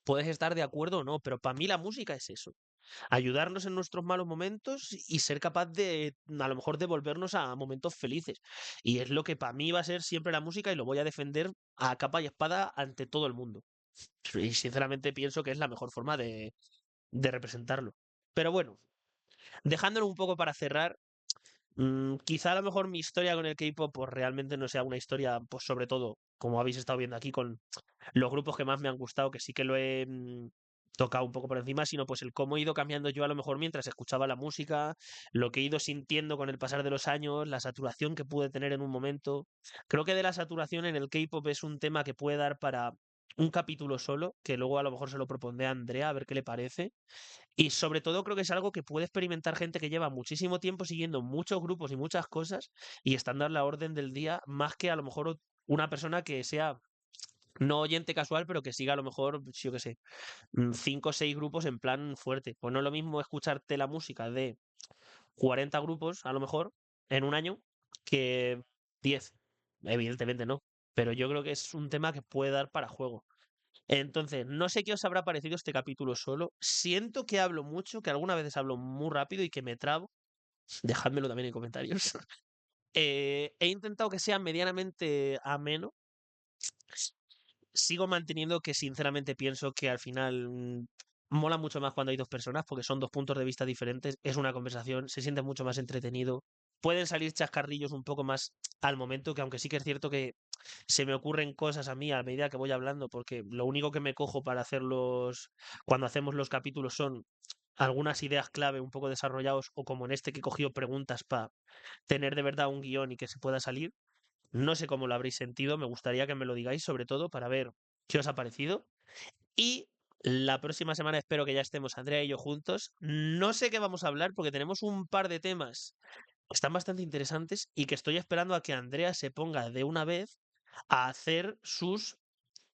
Puedes estar de acuerdo o no, pero para mí la música es eso. Ayudarnos en nuestros malos momentos y ser capaz de, a lo mejor, devolvernos a momentos felices. Y es lo que para mí va a ser siempre la música y lo voy a defender a capa y espada ante todo el mundo. Y sinceramente pienso que es la mejor forma de representarlo. Pero bueno, dejándolo un poco para cerrar, quizá a lo mejor mi historia con el K-pop pues realmente no sea una historia, pues sobre todo, como habéis estado viendo aquí, con los grupos que más me han gustado, que sí que lo he tocado un poco por encima, sino pues el cómo he ido cambiando yo a lo mejor mientras escuchaba la música, lo que he ido sintiendo con el pasar de los años, la saturación que pude tener en un momento. Creo que de la saturación en el K-pop es un tema que puede dar para un capítulo solo, que luego a lo mejor se lo propondré a Andrea a ver qué le parece. Y sobre todo creo que es algo que puede experimentar gente que lleva muchísimo tiempo siguiendo muchos grupos y muchas cosas y estando a la orden del día, más que a lo mejor una persona que sea no oyente casual, pero que siga a lo mejor, pues, yo qué sé, cinco o seis grupos en plan fuerte. Pues no es lo mismo escucharte la música de 40 grupos, a lo mejor, en un año, que 10. Evidentemente no. Pero yo creo que es un tema que puede dar para juego. Entonces, no sé qué os habrá parecido este capítulo solo. Siento que hablo mucho, que algunas veces hablo muy rápido y que me trabo. Dejádmelo también en comentarios. He intentado que sea medianamente ameno. Sigo manteniendo que sinceramente pienso que al final mola mucho más cuando hay dos personas porque son dos puntos de vista diferentes, es una conversación, se siente mucho más entretenido. Pueden salir chascarrillos un poco más al momento, que aunque sí que es cierto que se me ocurren cosas a mí a medida que voy hablando, porque lo único que me cojo para hacerlos cuando hacemos los capítulos son algunas ideas clave un poco desarrollados o como en este que he cogido preguntas para tener de verdad un guión y que se pueda salir. No sé cómo lo habréis sentido, me gustaría que me lo digáis, sobre todo para ver qué os ha parecido. Y la próxima semana espero que ya estemos Andrea y yo juntos. No sé qué vamos a hablar porque tenemos un par de temas que están bastante interesantes y que estoy esperando a que Andrea se ponga de una vez a hacer sus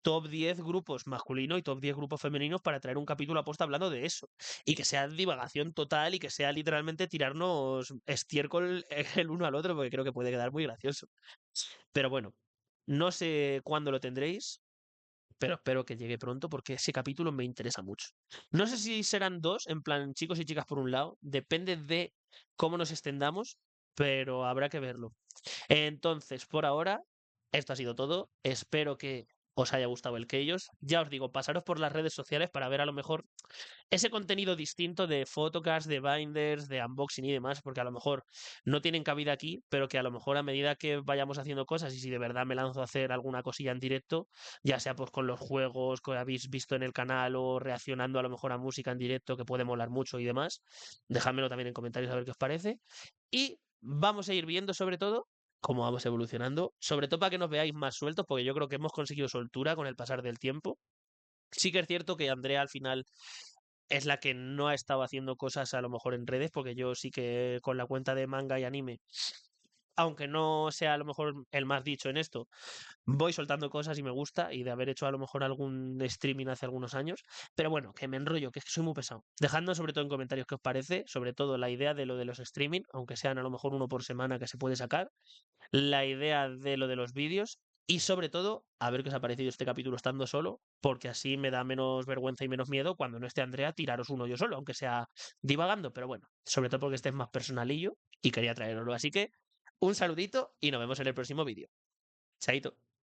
top 10 grupos masculinos y top 10 grupos femeninos para traer un capítulo aposta hablando de eso. Y que sea divagación total y que sea literalmente tirarnos estiércol el uno al otro porque creo que puede quedar muy gracioso. Pero bueno, no sé cuándo lo tendréis, pero espero que llegue pronto porque ese capítulo me interesa mucho. No sé si serán dos, en plan chicos y chicas por un lado, depende de cómo nos extendamos, pero habrá que verlo. Entonces, por ahora, esto ha sido todo. Espero que os haya gustado el que ellos. Ya os digo, pasaros por las redes sociales para ver a lo mejor ese contenido distinto de photocasts, de binders, de unboxing y demás, porque a lo mejor no tienen cabida aquí, pero que a lo mejor a medida que vayamos haciendo cosas y si de verdad me lanzo a hacer alguna cosilla en directo, ya sea pues con los juegos que habéis visto en el canal o reaccionando a lo mejor a música en directo que puede molar mucho y demás, dejádmelo también en comentarios a ver qué os parece. Y vamos a ir viendo sobre todo cómo vamos evolucionando, sobre todo para que nos veáis más sueltos, porque yo creo que hemos conseguido soltura con el pasar del tiempo. Sí que es cierto que Andrea al final es la que no ha estado haciendo cosas a lo mejor en redes, porque yo sí que con la cuenta de manga y anime, aunque no sea a lo mejor el más dicho en esto, voy soltando cosas y me gusta, y de haber hecho a lo mejor algún streaming hace algunos años, pero bueno, que me enrollo, que es que soy muy pesado. Dejadnos sobre todo en comentarios qué os parece, sobre todo la idea de lo de los streaming, aunque sean a lo mejor uno por semana que se puede sacar, la idea de lo de los vídeos y sobre todo a ver qué os ha parecido este capítulo estando solo, porque así me da menos vergüenza y menos miedo cuando no esté Andrea tiraros uno yo solo, aunque sea divagando, pero bueno, sobre todo porque este es más personalillo y quería traeroslo. Así que un saludito y nos vemos en el próximo vídeo. Chaito.